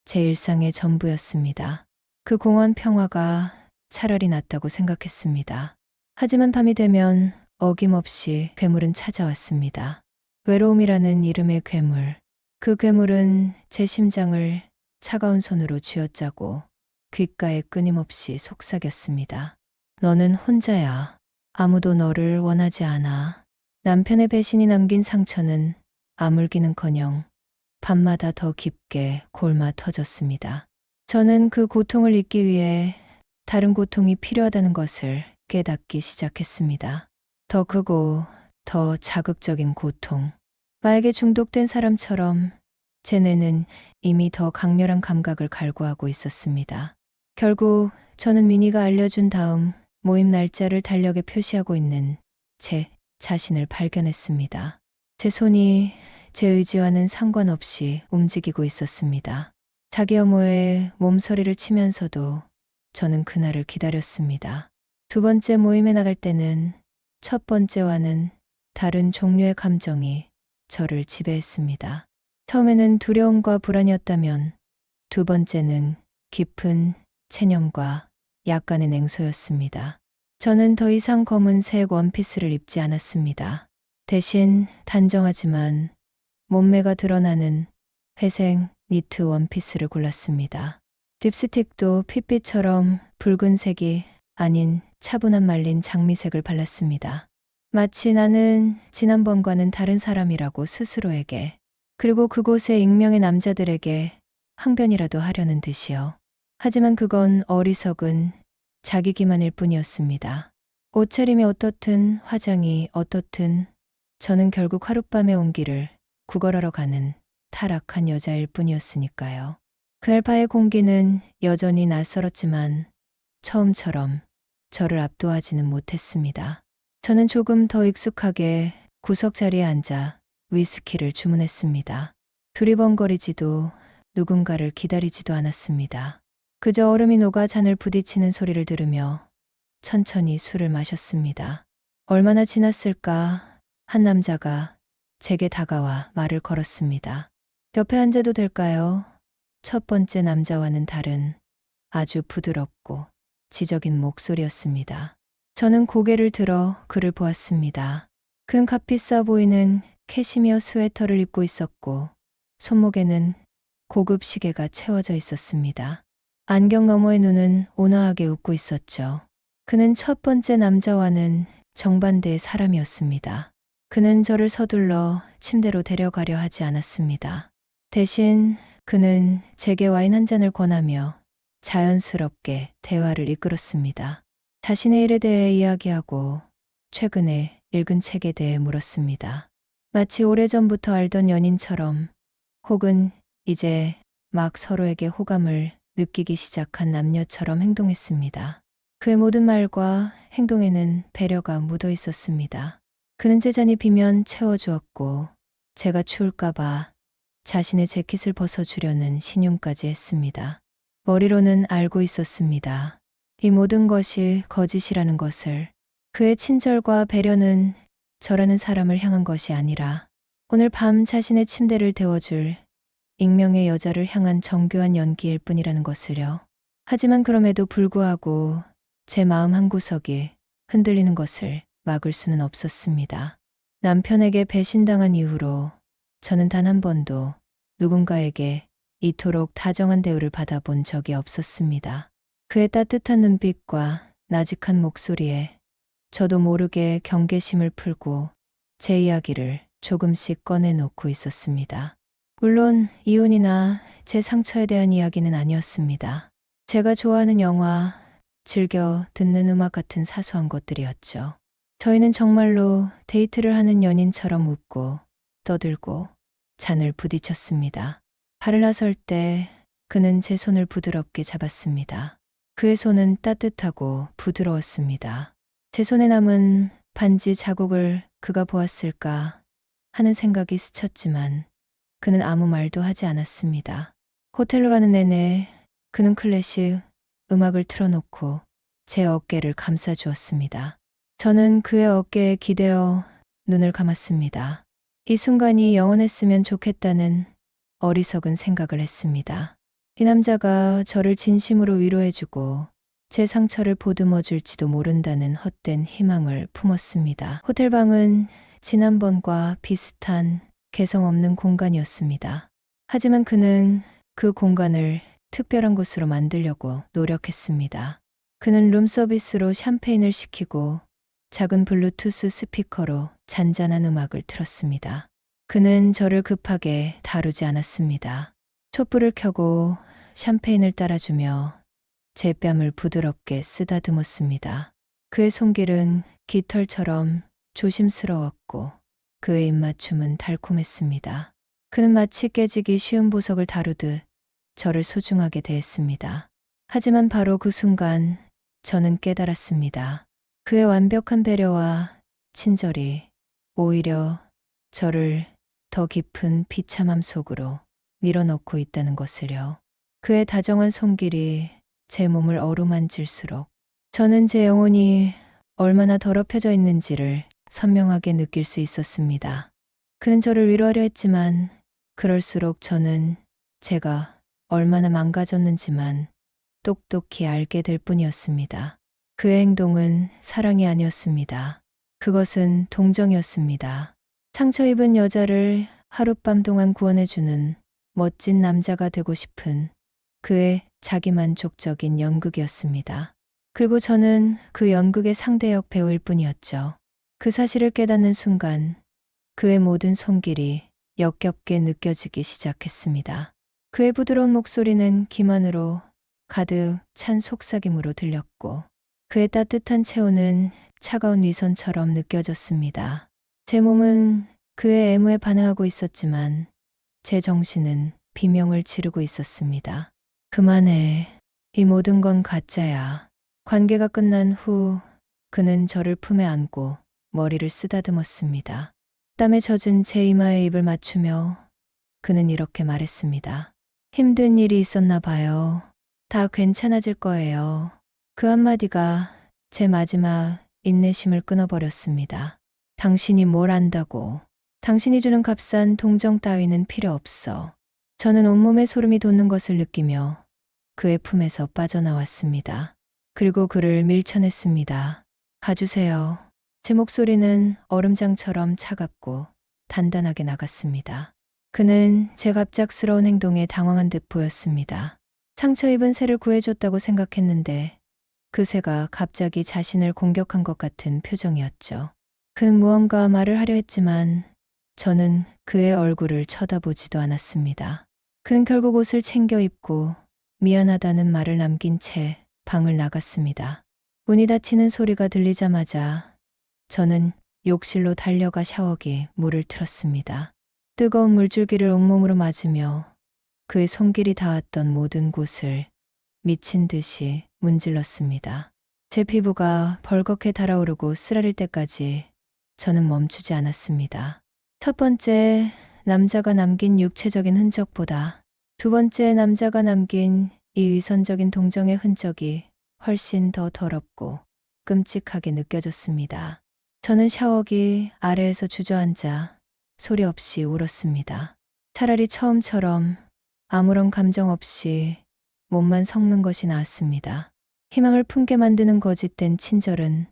제 일상의 전부였습니다. 그 공허한 평화가 차라리 낫다고 생각했습니다. 하지만 밤이 되면 어김없이 괴물은 찾아왔습니다. 외로움이라는 이름의 괴물. 그 괴물은 제 심장을 차가운 손으로 쥐어짜고 귓가에 끊임없이 속삭였습니다. 너는 혼자야. 아무도 너를 원하지 않아. 남편의 배신이 남긴 상처는 아물기는커녕 밤마다 더 깊게 골마 터졌습니다. 저는 그 고통을 잊기 위해 다른 고통이 필요하다는 것을 깨닫기 시작했습니다. 더 크고 더 자극적인 고통. 마약에 중독된 사람처럼 제 뇌는 이미 더 강렬한 감각을 갈구하고 있었습니다. 결국 저는 미니가 알려준 다음 모임 날짜를 달력에 표시하고 있는 제 자신을 발견했습니다. 제 손이 제 의지와는 상관없이 움직이고 있었습니다. 자기 혐오에 몸서리를 치면서도 저는 그날을 기다렸습니다. 두 번째 모임에 나갈 때는 첫 번째와는 다른 종류의 감정이 저를 지배했습니다. 처음에는 두려움과 불안이었다면 두 번째는 깊은 체념과 약간의 냉소였습니다. 저는 더 이상 검은색 원피스를 입지 않았습니다. 대신 단정하지만 몸매가 드러나는 회색 니트 원피스를 골랐습니다. 립스틱도 핏빛처럼 붉은색이 아닌 차분한 말린 장미색을 발랐습니다. 마치 나는 지난번과는 다른 사람이라고 스스로에게, 그리고 그곳의 익명의 남자들에게 항변이라도 하려는 듯이요. 하지만 그건 어리석은 자기 기만일 뿐이었습니다. 옷차림이 어떻든 화장이 어떻든 저는 결국 하룻밤의 온기를 구걸하러 가는 타락한 여자일 뿐이었으니까요. 그날 밤의 공기는 여전히 낯설었지만 처음처럼 저를 압도하지는 못했습니다. 저는 조금 더 익숙하게 구석자리에 앉아 위스키를 주문했습니다. 두리번거리지도 누군가를 기다리지도 않았습니다. 그저 얼음이 녹아 잔을 부딪히는 소리를 들으며 천천히 술을 마셨습니다. 얼마나 지났을까? 한 남자가 제게 다가와 말을 걸었습니다. 옆에 앉아도 될까요? 첫 번째 남자와는 다른 아주 부드럽고 지적인 목소리였습니다. 저는 고개를 들어 그를 보았습니다. 그는 값비싸 보이는 캐시미어 스웨터를 입고 있었고 손목에는 고급 시계가 채워져 있었습니다. 안경 너머의 눈은 온화하게 웃고 있었죠. 그는 첫 번째 남자와는 정반대의 사람이었습니다. 그는 저를 서둘러 침대로 데려가려 하지 않았습니다. 대신 그는 제게 와인 한 잔을 권하며 자연스럽게 대화를 이끌었습니다. 자신의 일에 대해 이야기하고 최근에 읽은 책에 대해 물었습니다. 마치 오래전부터 알던 연인처럼, 혹은 이제 막 서로에게 호감을 느끼기 시작한 남녀처럼 행동했습니다. 그의 모든 말과 행동에는 배려가 묻어 있었습니다. 그는 제 잔이 비면 채워주었고 제가 추울까봐 자신의 재킷을 벗어주려는 신용까지 했습니다. 머리로는 알고 있었습니다. 이 모든 것이 거짓이라는 것을. 그의 친절과 배려는 저라는 사람을 향한 것이 아니라 오늘 밤 자신의 침대를 데워줄 익명의 여자를 향한 정교한 연기일 뿐이라는 것을요. 하지만 그럼에도 불구하고 제 마음 한구석이 흔들리는 것을 막을 수는 없었습니다. 남편에게 배신당한 이후로 저는 단 한 번도 누군가에게 이토록 다정한 대우를 받아본 적이 없었습니다. 그의 따뜻한 눈빛과 나직한 목소리에 저도 모르게 경계심을 풀고 제 이야기를 조금씩 꺼내놓고 있었습니다. 물론 이혼이나 제 상처에 대한 이야기는 아니었습니다. 제가 좋아하는 영화, 즐겨 듣는 음악 같은 사소한 것들이었죠. 저희는 정말로 데이트를 하는 연인처럼 웃고 떠들고 잔을 부딪혔습니다. 발을 나설 때 그는 제 손을 부드럽게 잡았습니다. 그의 손은 따뜻하고 부드러웠습니다. 제 손에 남은 반지 자국을 그가 보았을까 하는 생각이 스쳤지만 그는 아무 말도 하지 않았습니다. 호텔로 가는 내내 그는 클래식 음악을 틀어놓고 제 어깨를 감싸주었습니다. 저는 그의 어깨에 기대어 눈을 감았습니다. 이 순간이 영원했으면 좋겠다는 어리석은 생각을 했습니다. 이 남자가 저를 진심으로 위로해주고 제 상처를 보듬어줄지도 모른다는 헛된 희망을 품었습니다. 호텔방은 지난번과 비슷한 개성 없는 공간이었습니다. 하지만 그는 그 공간을 특별한 곳으로 만들려고 노력했습니다. 그는 룸서비스로 샴페인을 시키고 작은 블루투스 스피커로 잔잔한 음악을 틀었습니다. 그는 저를 급하게 다루지 않았습니다. 촛불을 켜고 샴페인을 따라주며 제 뺨을 부드럽게 쓰다듬었습니다. 그의 손길은 깃털처럼 조심스러웠고 그의 입맞춤은 달콤했습니다. 그는 마치 깨지기 쉬운 보석을 다루듯 저를 소중하게 대했습니다. 하지만 바로 그 순간 저는 깨달았습니다. 그의 완벽한 배려와 친절이 오히려 저를 더 깊은 비참함 속으로 밀어넣고 있다는 것을요. 그의 다정한 손길이 제 몸을 어루만질수록 저는 제 영혼이 얼마나 더럽혀져 있는지를 선명하게 느낄 수 있었습니다. 그는 저를 위로하려 했지만 그럴수록 저는 제가 얼마나 망가졌는지만 똑똑히 알게 될 뿐이었습니다. 그의 행동은 사랑이 아니었습니다. 그것은 동정이었습니다. 상처 입은 여자를 하룻밤 동안 구원해주는 멋진 남자가 되고 싶은 그의 자기만족적인 연극이었습니다. 그리고 저는 그 연극의 상대역 배우일 뿐이었죠. 그 사실을 깨닫는 순간 그의 모든 손길이 역겹게 느껴지기 시작했습니다. 그의 부드러운 목소리는 기만으로 가득 찬 속삭임으로 들렸고 그의 따뜻한 체온은 차가운 위선처럼 느껴졌습니다. 제 몸은 그의 애무에 반응하고 있었지만 제 정신은 비명을 지르고 있었습니다. 그만해. 이 모든 건 가짜야. 관계가 끝난 후 그는 저를 품에 안고 머리를 쓰다듬었습니다. 땀에 젖은 제 이마에 입을 맞추며 그는 이렇게 말했습니다. 힘든 일이 있었나 봐요. 다 괜찮아질 거예요. 그 한마디가 제 마지막 인내심을 끊어버렸습니다. 당신이 뭘 안다고. 당신이 주는 값싼 동정 따위는 필요 없어. 저는 온몸에 소름이 돋는 것을 느끼며 그의 품에서 빠져나왔습니다. 그리고 그를 밀쳐냈습니다. 가주세요. 제 목소리는 얼음장처럼 차갑고 단단하게 나갔습니다. 그는 제 갑작스러운 행동에 당황한 듯 보였습니다. 상처 입은 새를 구해줬다고 생각했는데 그 새가 갑자기 자신을 공격한 것 같은 표정이었죠. 그는 무언가 말을 하려 했지만 저는 그의 얼굴을 쳐다보지도 않았습니다. 그는 결국 옷을 챙겨 입고 미안하다는 말을 남긴 채 방을 나갔습니다. 문이 닫히는 소리가 들리자마자 저는 욕실로 달려가 샤워기에 물을 틀었습니다. 뜨거운 물줄기를 온몸으로 맞으며 그의 손길이 닿았던 모든 곳을 미친 듯이 문질렀습니다. 제 피부가 벌겋게 달아오르고 쓰라릴 때까지 저는 멈추지 않았습니다. 첫 번째 남자가 남긴 육체적인 흔적보다 두 번째 남자가 남긴 이 위선적인 동정의 흔적이 훨씬 더 더럽고 끔찍하게 느껴졌습니다. 저는 샤워기 아래에서 주저앉아 소리 없이 울었습니다. 차라리 처음처럼 아무런 감정 없이 몸만 섞는 것이 나았습니다. 희망을 품게 만드는 거짓된 친절은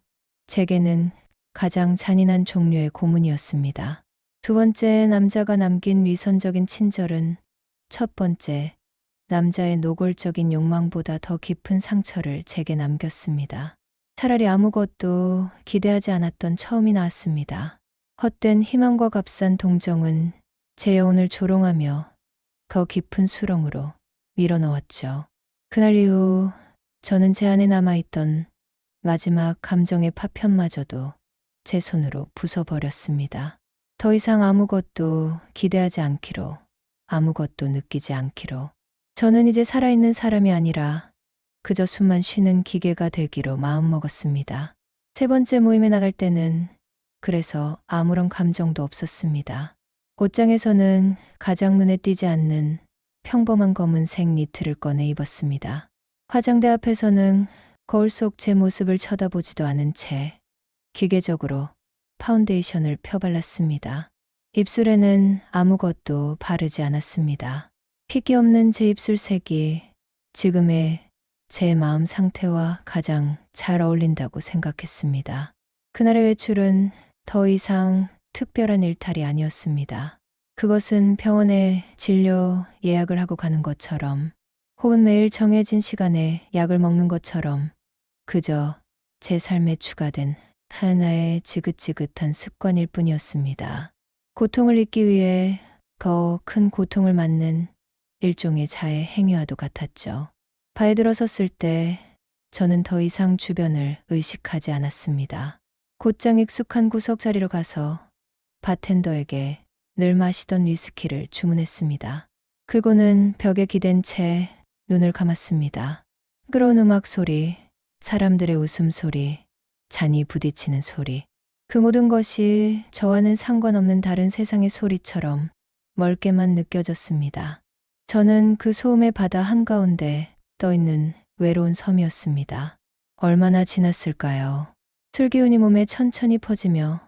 제게는 가장 잔인한 종류의 고문이었습니다. 두 번째 남자가 남긴 위선적인 친절은 첫 번째 남자의 노골적인 욕망보다 더 깊은 상처를 제게 남겼습니다. 차라리 아무것도 기대하지 않았던 처음이 나왔습니다. 헛된 희망과 값싼 동정은 제 영혼을 조롱하며 더 깊은 수렁으로 밀어넣었죠. 그날 이후 저는 제 안에 남아있던 마지막 감정의 파편마저도 제 손으로 부숴버렸습니다. 더 이상 아무것도 기대하지 않기로, 아무것도 느끼지 않기로. 저는 이제 살아있는 사람이 아니라 그저 숨만 쉬는 기계가 되기로 마음먹었습니다. 세 번째 모임에 나갈 때는 그래서 아무런 감정도 없었습니다. 옷장에서는 가장 눈에 띄지 않는 평범한 검은색 니트를 꺼내 입었습니다. 화장대 앞에서는 거울 속 제 모습을 쳐다보지도 않은 채 기계적으로 파운데이션을 펴발랐습니다. 입술에는 아무것도 바르지 않았습니다. 희귀 없는 제 입술색이 지금의 제 마음 상태와 가장 잘 어울린다고 생각했습니다. 그날의 외출은 더 이상 특별한 일탈이 아니었습니다. 그것은 병원에 진료 예약을 하고 가는 것처럼 혹은 매일 정해진 시간에 약을 먹는 것처럼 그저 제 삶에 추가된 하나의 지긋지긋한 습관일 뿐이었습니다. 고통을 잊기 위해 더 큰 고통을 맞는 일종의 자해 행위와도 같았죠. 바에 들어섰을 때 저는 더 이상 주변을 의식하지 않았습니다. 곧장 익숙한 구석 자리로 가서 바텐더에게 늘 마시던 위스키를 주문했습니다. 그리고는 벽에 기댄 채 눈을 감았습니다. 끌어온 음악 소리, 사람들의 웃음소리, 잔이 부딪히는 소리. 그 모든 것이 저와는 상관없는 다른 세상의 소리처럼 멀게만 느껴졌습니다. 저는 그 소음의 바다 한가운데 떠있는 외로운 섬이었습니다. 얼마나 지났을까요? 술 기운이 몸에 천천히 퍼지며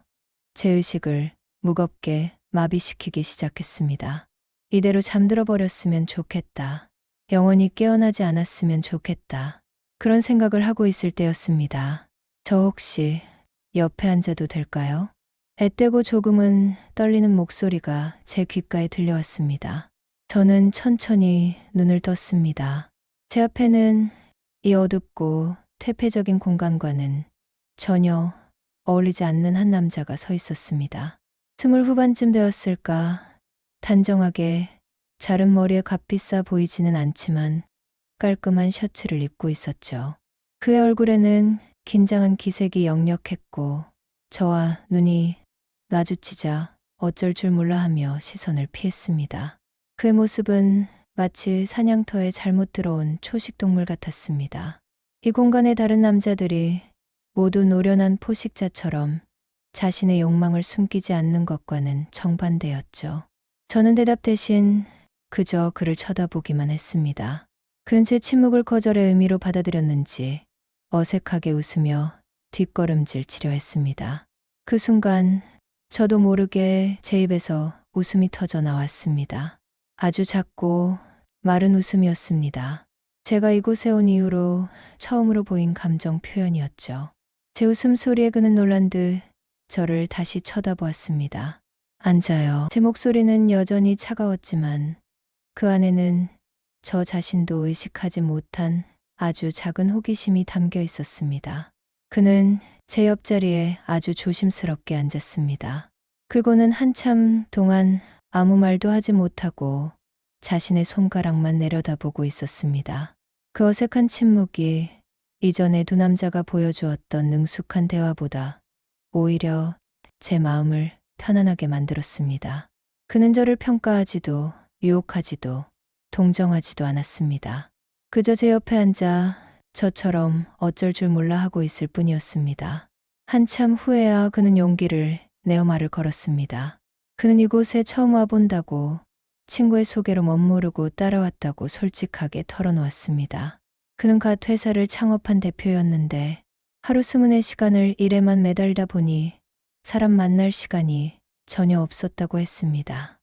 제 의식을 무겁게 마비시키기 시작했습니다. 이대로 잠들어 버렸으면 좋겠다. 영원히 깨어나지 않았으면 좋겠다. 그런 생각을 하고 있을 때였습니다. 저 혹시 옆에 앉아도 될까요? 앳되고 조금은 떨리는 목소리가 제 귓가에 들려왔습니다. 저는 천천히 눈을 떴습니다. 제 앞에는 이 어둡고 퇴폐적인 공간과는 전혀 어울리지 않는 한 남자가 서 있었습니다. 20 후반쯤 되었을까? 단정하게 자른 머리에 값비싸 보이지는 않지만 깔끔한 셔츠를 입고 있었죠. 그의 얼굴에는 긴장한 기색이 역력했고 저와 눈이 마주치자 어쩔 줄 몰라 하며 시선을 피했습니다. 그의 모습은 마치 사냥터에 잘못 들어온 초식동물 같았습니다. 이 공간의 다른 남자들이 모두 노련한 포식자처럼 자신의 욕망을 숨기지 않는 것과는 정반대였죠. 저는 대답 대신 그저 그를 쳐다보기만 했습니다. 그는 제 침묵을 거절의 의미로 받아들였는지 어색하게 웃으며 뒷걸음질 치려 했습니다. 그 순간 저도 모르게 제 입에서 웃음이 터져 나왔습니다. 아주 작고 마른 웃음이었습니다. 제가 이곳에 온 이후로 처음으로 보인 감정 표현이었죠. 제 웃음소리에 그는 놀란 듯 저를 다시 쳐다보았습니다. 앉아요. 제 목소리는 여전히 차가웠지만 그 안에는 저 자신도 의식하지 못한 아주 작은 호기심이 담겨 있었습니다. 그는 제 옆자리에 아주 조심스럽게 앉았습니다. 그리고는 한참 동안 아무 말도 하지 못하고 자신의 손가락만 내려다보고 있었습니다. 그 어색한 침묵이 이전에 두 남자가 보여주었던 능숙한 대화보다 오히려 제 마음을 편안하게 만들었습니다. 그는 저를 평가하지도 유혹하지도 동정하지도 않았습니다. 그저 제 옆에 앉아 저처럼 어쩔 줄 몰라 하고 있을 뿐이었습니다. 한참 후에야 그는 용기를 내어 말을 걸었습니다. 그는 이곳에 처음 와본다고 친구의 소개로 멋모르고 따라왔다고 솔직하게 털어놓았습니다. 그는 갓 회사를 창업한 대표였는데 하루 24시간을 일에만 매달다 보니 사람 만날 시간이 전혀 없었다고 했습니다.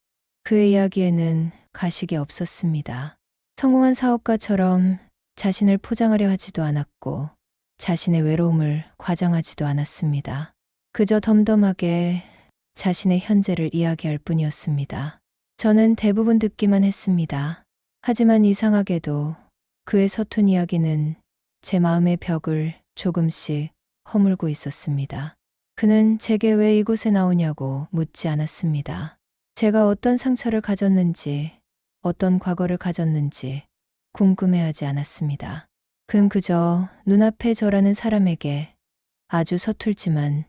그의 이야기에는 가식이 없었습니다. 성공한 사업가처럼 자신을 포장하려 하지도 않았고 자신의 외로움을 과장하지도 않았습니다. 그저 덤덤하게 자신의 현재를 이야기할 뿐이었습니다. 저는 대부분 듣기만 했습니다. 하지만 이상하게도 그의 서툰 이야기는 제 마음의 벽을 조금씩 허물고 있었습니다. 그는 제게 왜 이곳에 나오냐고 묻지 않았습니다. 제가 어떤 상처를 가졌는지, 어떤 과거를 가졌는지 궁금해하지 않았습니다. 그는 그저 눈앞에 저라는 사람에게 아주 서툴지만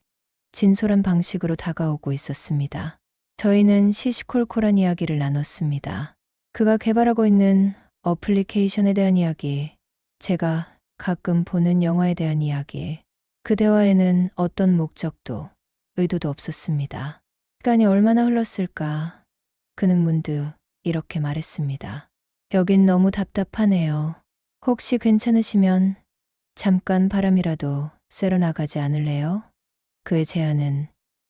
진솔한 방식으로 다가오고 있었습니다. 저희는 시시콜콜한 이야기를 나눴습니다. 그가 개발하고 있는 어플리케이션에 대한 이야기, 제가 가끔 보는 영화에 대한 이야기, 그 대화에는 어떤 목적도, 의도도 없었습니다. 시간이 얼마나 흘렀을까? 그는 문득 이렇게 말했습니다. 여긴 너무 답답하네요. 혹시 괜찮으시면 잠깐 바람이라도 쐬러 나가지 않을래요? 그의 제안은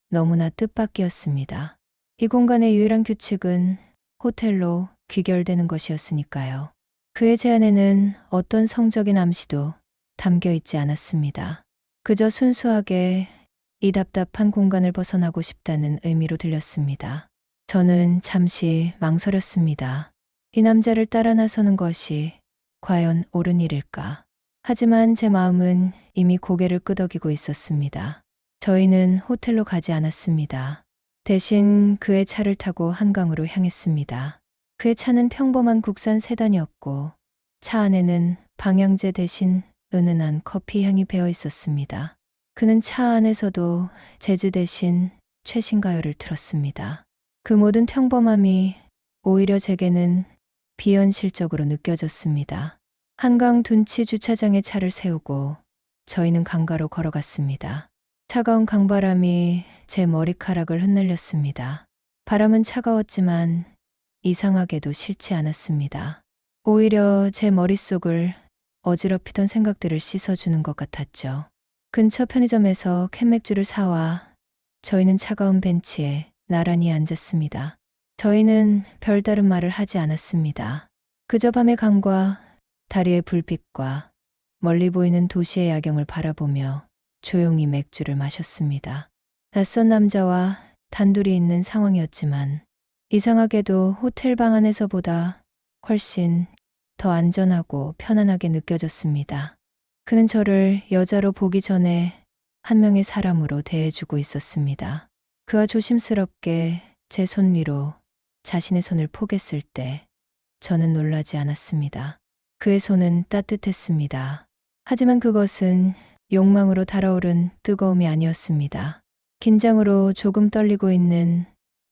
너무나 뜻밖이었습니다. 이 공간의 유일한 규칙은 호텔로 귀결되는 것이었으니까요. 그의 제안에는 어떤 성적인 암시도 담겨 있지 않았습니다. 그저 순수하게 이 답답한 공간을 벗어나고 싶다는 의미로 들렸습니다. 저는 잠시 망설였습니다. 이 남자를 따라 나서는 것이 과연 옳은 일일까? 하지만 제 마음은 이미 고개를 끄덕이고 있었습니다. 저희는 호텔로 가지 않았습니다. 대신 그의 차를 타고 한강으로 향했습니다. 그의 차는 평범한 국산 세단이었고 차 안에는 방향제 대신 은은한 커피 향이 배어 있었습니다. 그는 차 안에서도 재즈 대신 최신 가요를 틀었습니다. 그 모든 평범함이 오히려 제게는 비현실적으로 느껴졌습니다. 한강 둔치 주차장에 차를 세우고 저희는 강가로 걸어갔습니다. 차가운 강바람이 제 머리카락을 흩날렸습니다. 바람은 차가웠지만 이상하게도 싫지 않았습니다. 오히려 제 머릿속을 어지럽히던 생각들을 씻어주는 것 같았죠. 근처 편의점에서 캔맥주를 사와 저희는 차가운 벤치에 나란히 앉았습니다. 저희는 별다른 말을 하지 않았습니다. 그저 밤의 강과 다리의 불빛과 멀리 보이는 도시의 야경을 바라보며 조용히 맥주를 마셨습니다. 낯선 남자와 단둘이 있는 상황이었지만 이상하게도 호텔 방 안에서보다 훨씬 더 안전하고 편안하게 느껴졌습니다. 그는 저를 여자로 보기 전에 한 명의 사람으로 대해주고 있었습니다. 그가 조심스럽게 제 손 위로 자신의 손을 포겠을 때 저는 놀라지 않았습니다. 그의 손은 따뜻했습니다. 하지만 그것은 욕망으로 달아오른 뜨거움이 아니었습니다. 긴장으로 조금 떨리고 있는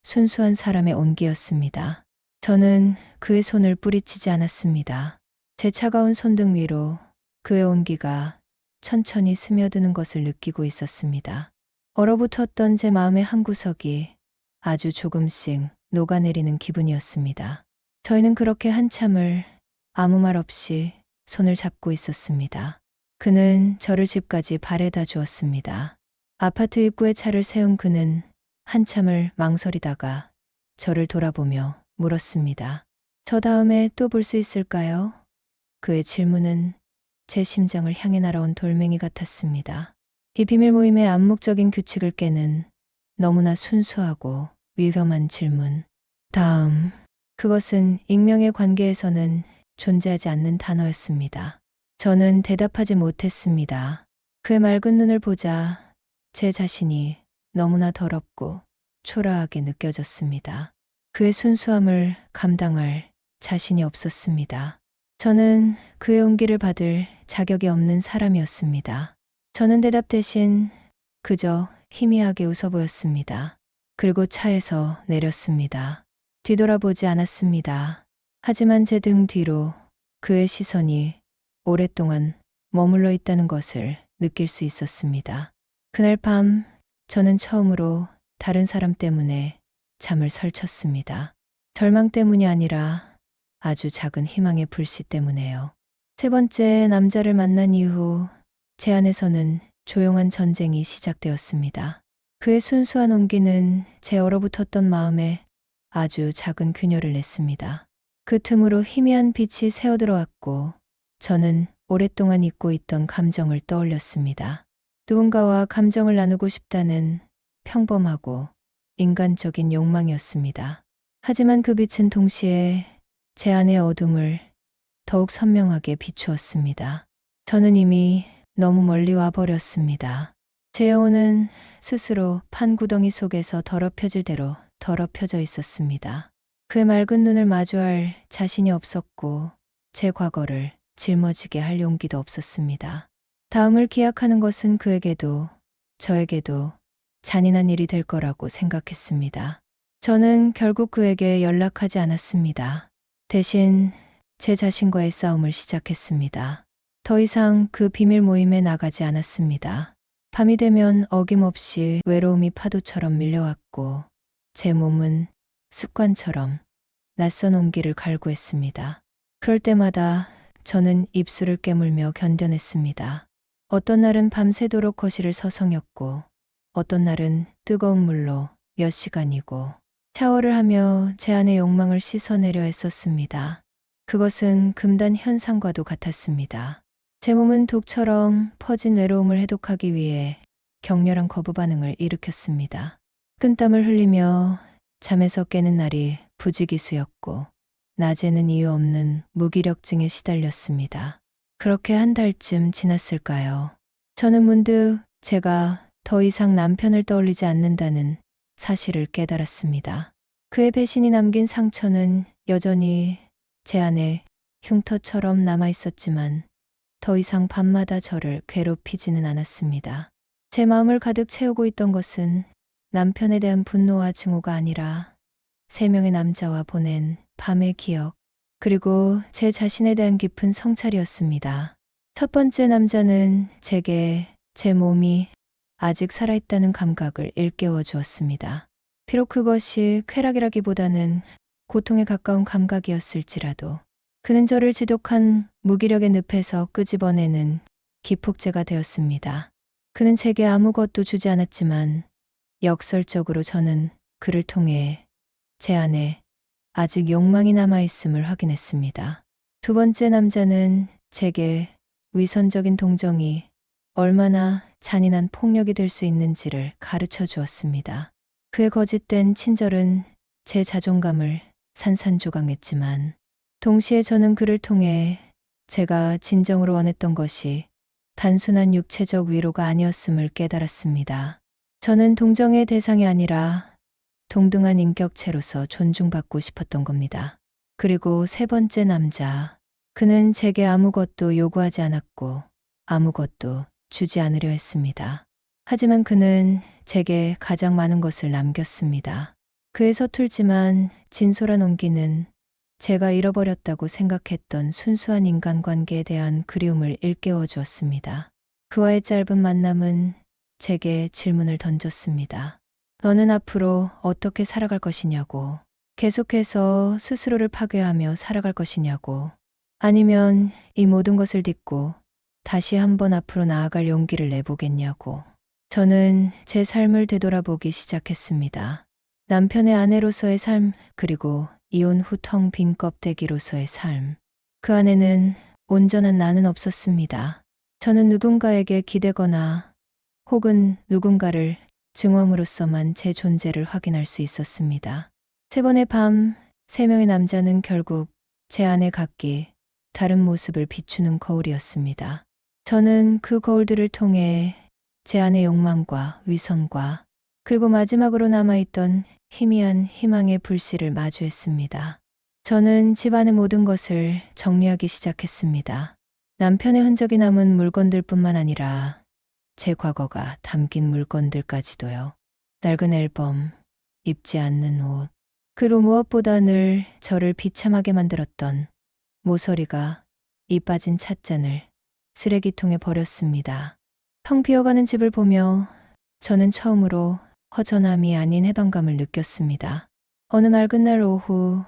순수한 사람의 온기였습니다. 저는 그의 손을 뿌리치지 않았습니다. 제 차가운 손등 위로 그의 온기가 천천히 스며드는 것을 느끼고 있었습니다. 얼어붙었던 제 마음의 한 구석이 아주 조금씩 녹아내리는 기분이었습니다. 저희는 그렇게 한참을 아무 말 없이 손을 잡고 있었습니다. 그는 저를 집까지 바래다 주었습니다. 아파트 입구에 차를 세운 그는 한참을 망설이다가 저를 돌아보며 물었습니다. 저 다음에 또 볼 수 있을까요? 그의 질문은 제 심장을 향해 날아온 돌멩이 같았습니다. 이 비밀 모임의 암묵적인 규칙을 깨는 너무나 순수하고 위험한 질문. 다음. 그것은 익명의 관계에서는 존재하지 않는 단어였습니다. 저는 대답하지 못했습니다. 그의 맑은 눈을 보자 제 자신이 너무나 더럽고 초라하게 느껴졌습니다. 그의 순수함을 감당할 자신이 없었습니다. 저는 그의 온기를 받을 자격이 없는 사람이었습니다. 저는 대답 대신 그저 희미하게 웃어 보였습니다. 그리고 차에서 내렸습니다. 뒤돌아보지 않았습니다. 하지만 제 등 뒤로 그의 시선이 오랫동안 머물러 있다는 것을 느낄 수 있었습니다. 그날 밤 저는 처음으로 다른 사람 때문에 잠을 설쳤습니다. 절망 때문이 아니라 아주 작은 희망의 불씨 때문에요. 세 번째 남자를 만난 이후 제 안에서는 조용한 전쟁이 시작되었습니다. 그의 순수한 온기는 제 얼어붙었던 마음에 아주 작은 균열을 냈습니다. 그 틈으로 희미한 빛이 새어들어왔고 저는 오랫동안 잊고 있던 감정을 떠올렸습니다. 누군가와 감정을 나누고 싶다는 평범하고 인간적인 욕망이었습니다. 하지만 그 빛은 동시에 제 안의 어둠을 더욱 선명하게 비추었습니다. 저는 이미 너무 멀리 와버렸습니다. 제 영혼은 스스로 판 구덩이 속에서 더럽혀질 대로 더럽혀져 있었습니다. 그의 맑은 눈을 마주할 자신이 없었고 제 과거를 짊어지게 할 용기도 없었습니다. 다음을 기약하는 것은 그에게도 저에게도 잔인한 일이 될 거라고 생각했습니다. 저는 결국 그에게 연락하지 않았습니다. 대신 제 자신과의 싸움을 시작했습니다. 더 이상 그 비밀 모임에 나가지 않았습니다. 밤이 되면 어김없이 외로움이 파도처럼 밀려왔고 제 몸은 습관처럼 낯선 온기를 갈구했습니다. 그럴 때마다 저는 입술을 깨물며 견뎌냈습니다. 어떤 날은 밤새도록 거실을 서성였고 어떤 날은 뜨거운 물로 몇 시간이고 샤워를 하며 제 안의 욕망을 씻어내려 했었습니다. 그것은 금단 현상과도 같았습니다. 제 몸은 독처럼 퍼진 외로움을 해독하기 위해 격렬한 거부 반응을 일으켰습니다. 끈땀을 흘리며 잠에서 깨는 날이 부지기수였고 낮에는 이유 없는 무기력증에 시달렸습니다. 그렇게 한 달쯤 지났을까요? 저는 문득 제가 더 이상 남편을 떠올리지 않는다는 사실을 깨달았습니다. 그의 배신이 남긴 상처는 여전히 제 안에 흉터처럼 남아 있었지만 더 이상 밤마다 저를 괴롭히지는 않았습니다. 제 마음을 가득 채우고 있던 것은 남편에 대한 분노와 증오가 아니라 3명의 남자와 보낸 밤의 기억, 그리고 제 자신에 대한 깊은 성찰이었습니다. 첫 번째 남자는 제게 제 몸이 아직 살아있다는 감각을 일깨워 주었습니다. 비록 그것이 쾌락이라기보다는 고통에 가까운 감각이었을지라도 그는 저를 지독한 무기력의 늪에서 끄집어내는 기폭제가 되었습니다. 그는 제게 아무것도 주지 않았지만 역설적으로 저는 그를 통해 제 안에 아직 욕망이 남아있음을 확인했습니다. 두 번째 남자는 제게 위선적인 동정이 얼마나 잔인한 폭력이 될 수 있는지를 가르쳐 주었습니다. 그의 거짓된 친절은 제 자존감을 산산조각냈지만 동시에 저는 그를 통해 제가 진정으로 원했던 것이 단순한 육체적 위로가 아니었음을 깨달았습니다. 저는 동정의 대상이 아니라 동등한 인격체로서 존중받고 싶었던 겁니다. 그리고 세 번째 남자, 그는 제게 아무것도 요구하지 않았고 아무것도 주지 않으려 했습니다. 하지만 그는 제게 가장 많은 것을 남겼습니다. 그의 서툴지만 진솔한 온기는 제가 잃어버렸다고 생각했던 순수한 인간관계에 대한 그리움을 일깨워 주었습니다. 그와의 짧은 만남은 제게 질문을 던졌습니다. 너는 앞으로 어떻게 살아갈 것이냐고, 계속해서 스스로를 파괴하며 살아갈 것이냐고, 아니면 이 모든 것을 딛고 다시 한번 앞으로 나아갈 용기를 내보겠냐고. 저는 제 삶을 되돌아보기 시작했습니다. 남편의 아내로서의 삶, 그리고 이혼 후 텅 빈 껍데기로서의 삶. 그 안에는 온전한 나는 없었습니다. 저는 누군가에게 기대거나 혹은 누군가를 증오함으로써만 제 존재를 확인할 수 있었습니다. 세 번의 밤, 3명의 남자는 결국 제 안에 각기 다른 모습을 비추는 거울이었습니다. 저는 그 거울들을 통해 제 안의 욕망과 위선과 그리고 마지막으로 남아있던 희미한 희망의 불씨를 마주했습니다. 저는 집안의 모든 것을 정리하기 시작했습니다. 남편의 흔적이 남은 물건들뿐만 아니라 제 과거가 담긴 물건들까지도요. 낡은 앨범, 입지 않는 옷, 그리고 무엇보다 늘 저를 비참하게 만들었던 모서리가 이 빠진 찻잔을 쓰레기통에 버렸습니다. 텅 비어가는 집을 보며 저는 처음으로 허전함이 아닌 해방감을 느꼈습니다. 어느 맑은 날 오후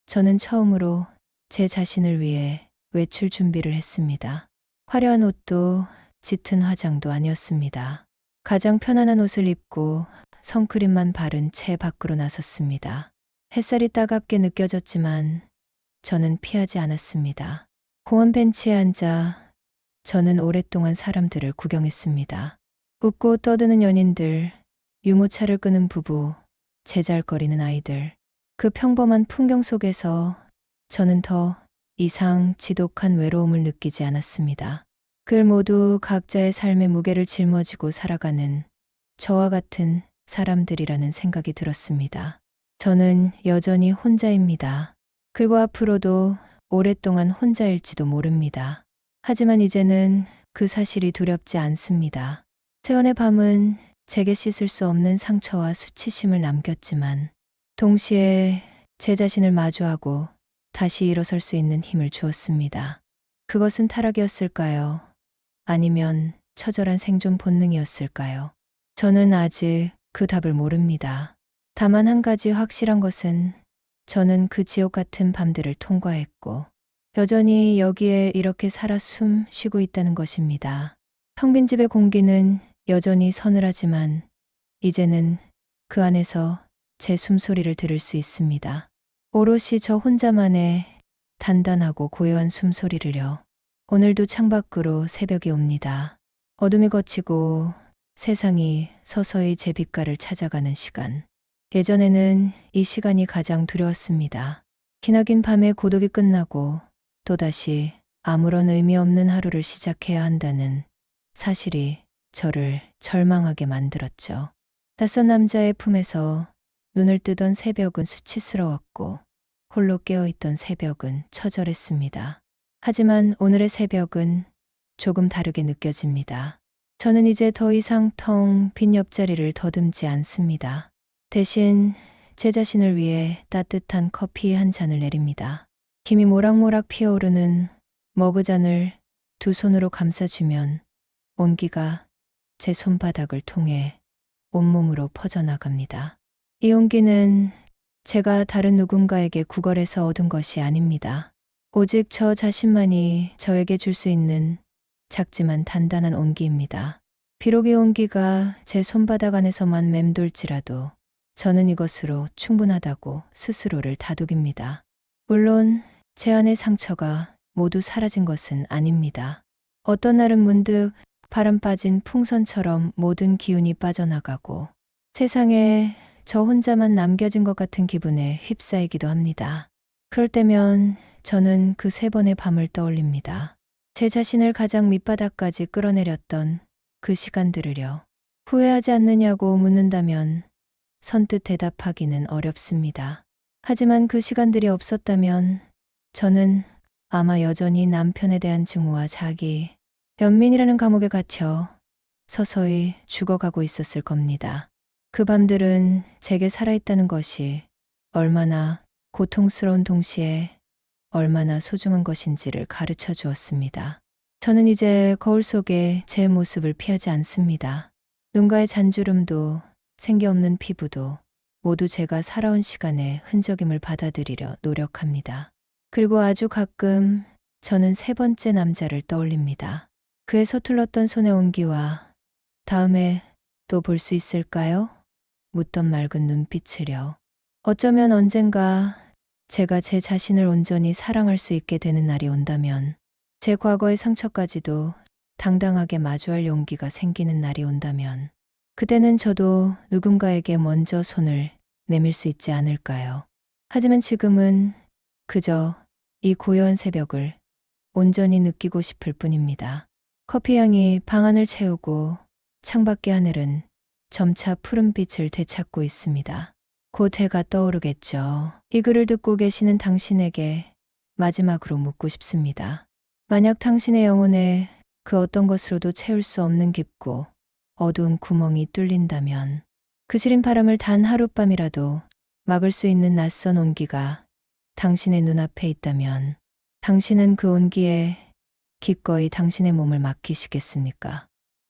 저는 처음으로 제 자신을 위해 외출 준비를 했습니다. 화려한 옷도 짙은 화장도 아니었습니다. 가장 편안한 옷을 입고 선크림만 바른 채 밖으로 나섰습니다. 햇살이 따갑게 느껴졌지만 저는 피하지 않았습니다. 공원 벤치에 앉아 저는 오랫동안 사람들을 구경했습니다. 웃고 떠드는 연인들, 유모차를 끄는 부부, 제잘거리는 아이들. 그 평범한 풍경 속에서 저는 더 이상 지독한 외로움을 느끼지 않았습니다. 그들 모두 각자의 삶의 무게를 짊어지고 살아가는 저와 같은 사람들이라는 생각이 들었습니다. 저는 여전히 혼자입니다. 그리고 앞으로도 오랫동안 혼자일지도 모릅니다. 하지만 이제는 그 사실이 두렵지 않습니다. 세원의 밤은 제게 씻을 수 없는 상처와 수치심을 남겼지만 동시에 제 자신을 마주하고 다시 일어설 수 있는 힘을 주었습니다. 그것은 타락이었을까요? 아니면 처절한 생존 본능이었을까요? 저는 아직 그 답을 모릅니다. 다만 한 가지 확실한 것은 저는 그 지옥 같은 밤들을 통과했고 여전히 여기에 이렇게 살아 숨 쉬고 있다는 것입니다. 텅 빈 집의 공기는 여전히 서늘하지만 이제는 그 안에서 제 숨소리를 들을 수 있습니다. 오롯이 저 혼자만의 단단하고 고요한 숨소리를요. 오늘도 창밖으로 새벽이 옵니다. 어둠이 걷히고 세상이 서서히 제 빛깔을 찾아가는 시간. 예전에는 이 시간이 가장 두려웠습니다. 기나긴 밤의 고독이 끝나고 또다시 아무런 의미 없는 하루를 시작해야 한다는 사실이 저를 절망하게 만들었죠. 낯선 남자의 품에서 눈을 뜨던 새벽은 수치스러웠고 홀로 깨어있던 새벽은 처절했습니다. 하지만 오늘의 새벽은 조금 다르게 느껴집니다. 저는 이제 더 이상 텅 빈 옆자리를 더듬지 않습니다. 대신 제 자신을 위해 따뜻한 커피 한 잔을 내립니다. 김이 모락모락 피어오르는 머그잔을 두 손으로 감싸주면 온기가 제 손바닥을 통해 온몸으로 퍼져나갑니다. 이 온기는 제가 다른 누군가에게 구걸해서 얻은 것이 아닙니다. 오직 저 자신만이 저에게 줄 수 있는 작지만 단단한 온기입니다. 비록 이 온기가 제 손바닥 안에서만 맴돌지라도 저는 이것으로 충분하다고 스스로를 다독입니다. 물론 제 안의 상처가 모두 사라진 것은 아닙니다. 어떤 날은 문득 바람 빠진 풍선처럼 모든 기운이 빠져나가고 세상에 저 혼자만 남겨진 것 같은 기분에 휩싸이기도 합니다. 그럴 때면 저는 그 3번의 밤을 떠올립니다. 제 자신을 가장 밑바닥까지 끌어내렸던 그 시간들을요. 후회하지 않느냐고 묻는다면 선뜻 대답하기는 어렵습니다. 하지만 그 시간들이 없었다면 저는 아마 여전히 남편에 대한 증오와 자기 연민이라는 감옥에 갇혀 서서히 죽어가고 있었을 겁니다. 그 밤들은 제게 살아있다는 것이 얼마나 고통스러운 동시에 얼마나 소중한 것인지를 가르쳐 주었습니다. 저는 이제 거울 속에 제 모습을 피하지 않습니다. 눈가의 잔주름도 생기 없는 피부도 모두 제가 살아온 시간의 흔적임을 받아들이려 노력합니다. 그리고 아주 가끔 저는 3번째 남자를 떠올립니다. 그의 서툴렀던 손의 온기와 다음에 또 볼 수 있을까요? 묻던 맑은 눈빛을요. 어쩌면 언젠가 제가 제 자신을 온전히 사랑할 수 있게 되는 날이 온다면, 제 과거의 상처까지도 당당하게 마주할 용기가 생기는 날이 온다면, 그때는 저도 누군가에게 먼저 손을 내밀 수 있지 않을까요? 하지만 지금은 그저 이 고요한 새벽을 온전히 느끼고 싶을 뿐입니다. 커피 향이 방 안을 채우고 창밖의 하늘은 점차 푸른빛을 되찾고 있습니다. 곧 해가 떠오르겠죠. 이 글을 듣고 계시는 당신에게 마지막으로 묻고 싶습니다. 만약 당신의 영혼에 그 어떤 것으로도 채울 수 없는 깊고 어두운 구멍이 뚫린다면, 그 시린 바람을 단 하룻밤이라도 막을 수 있는 낯선 온기가 당신의 눈앞에 있다면, 당신은 그 온기에 기꺼이 당신의 몸을 맡기시겠습니까?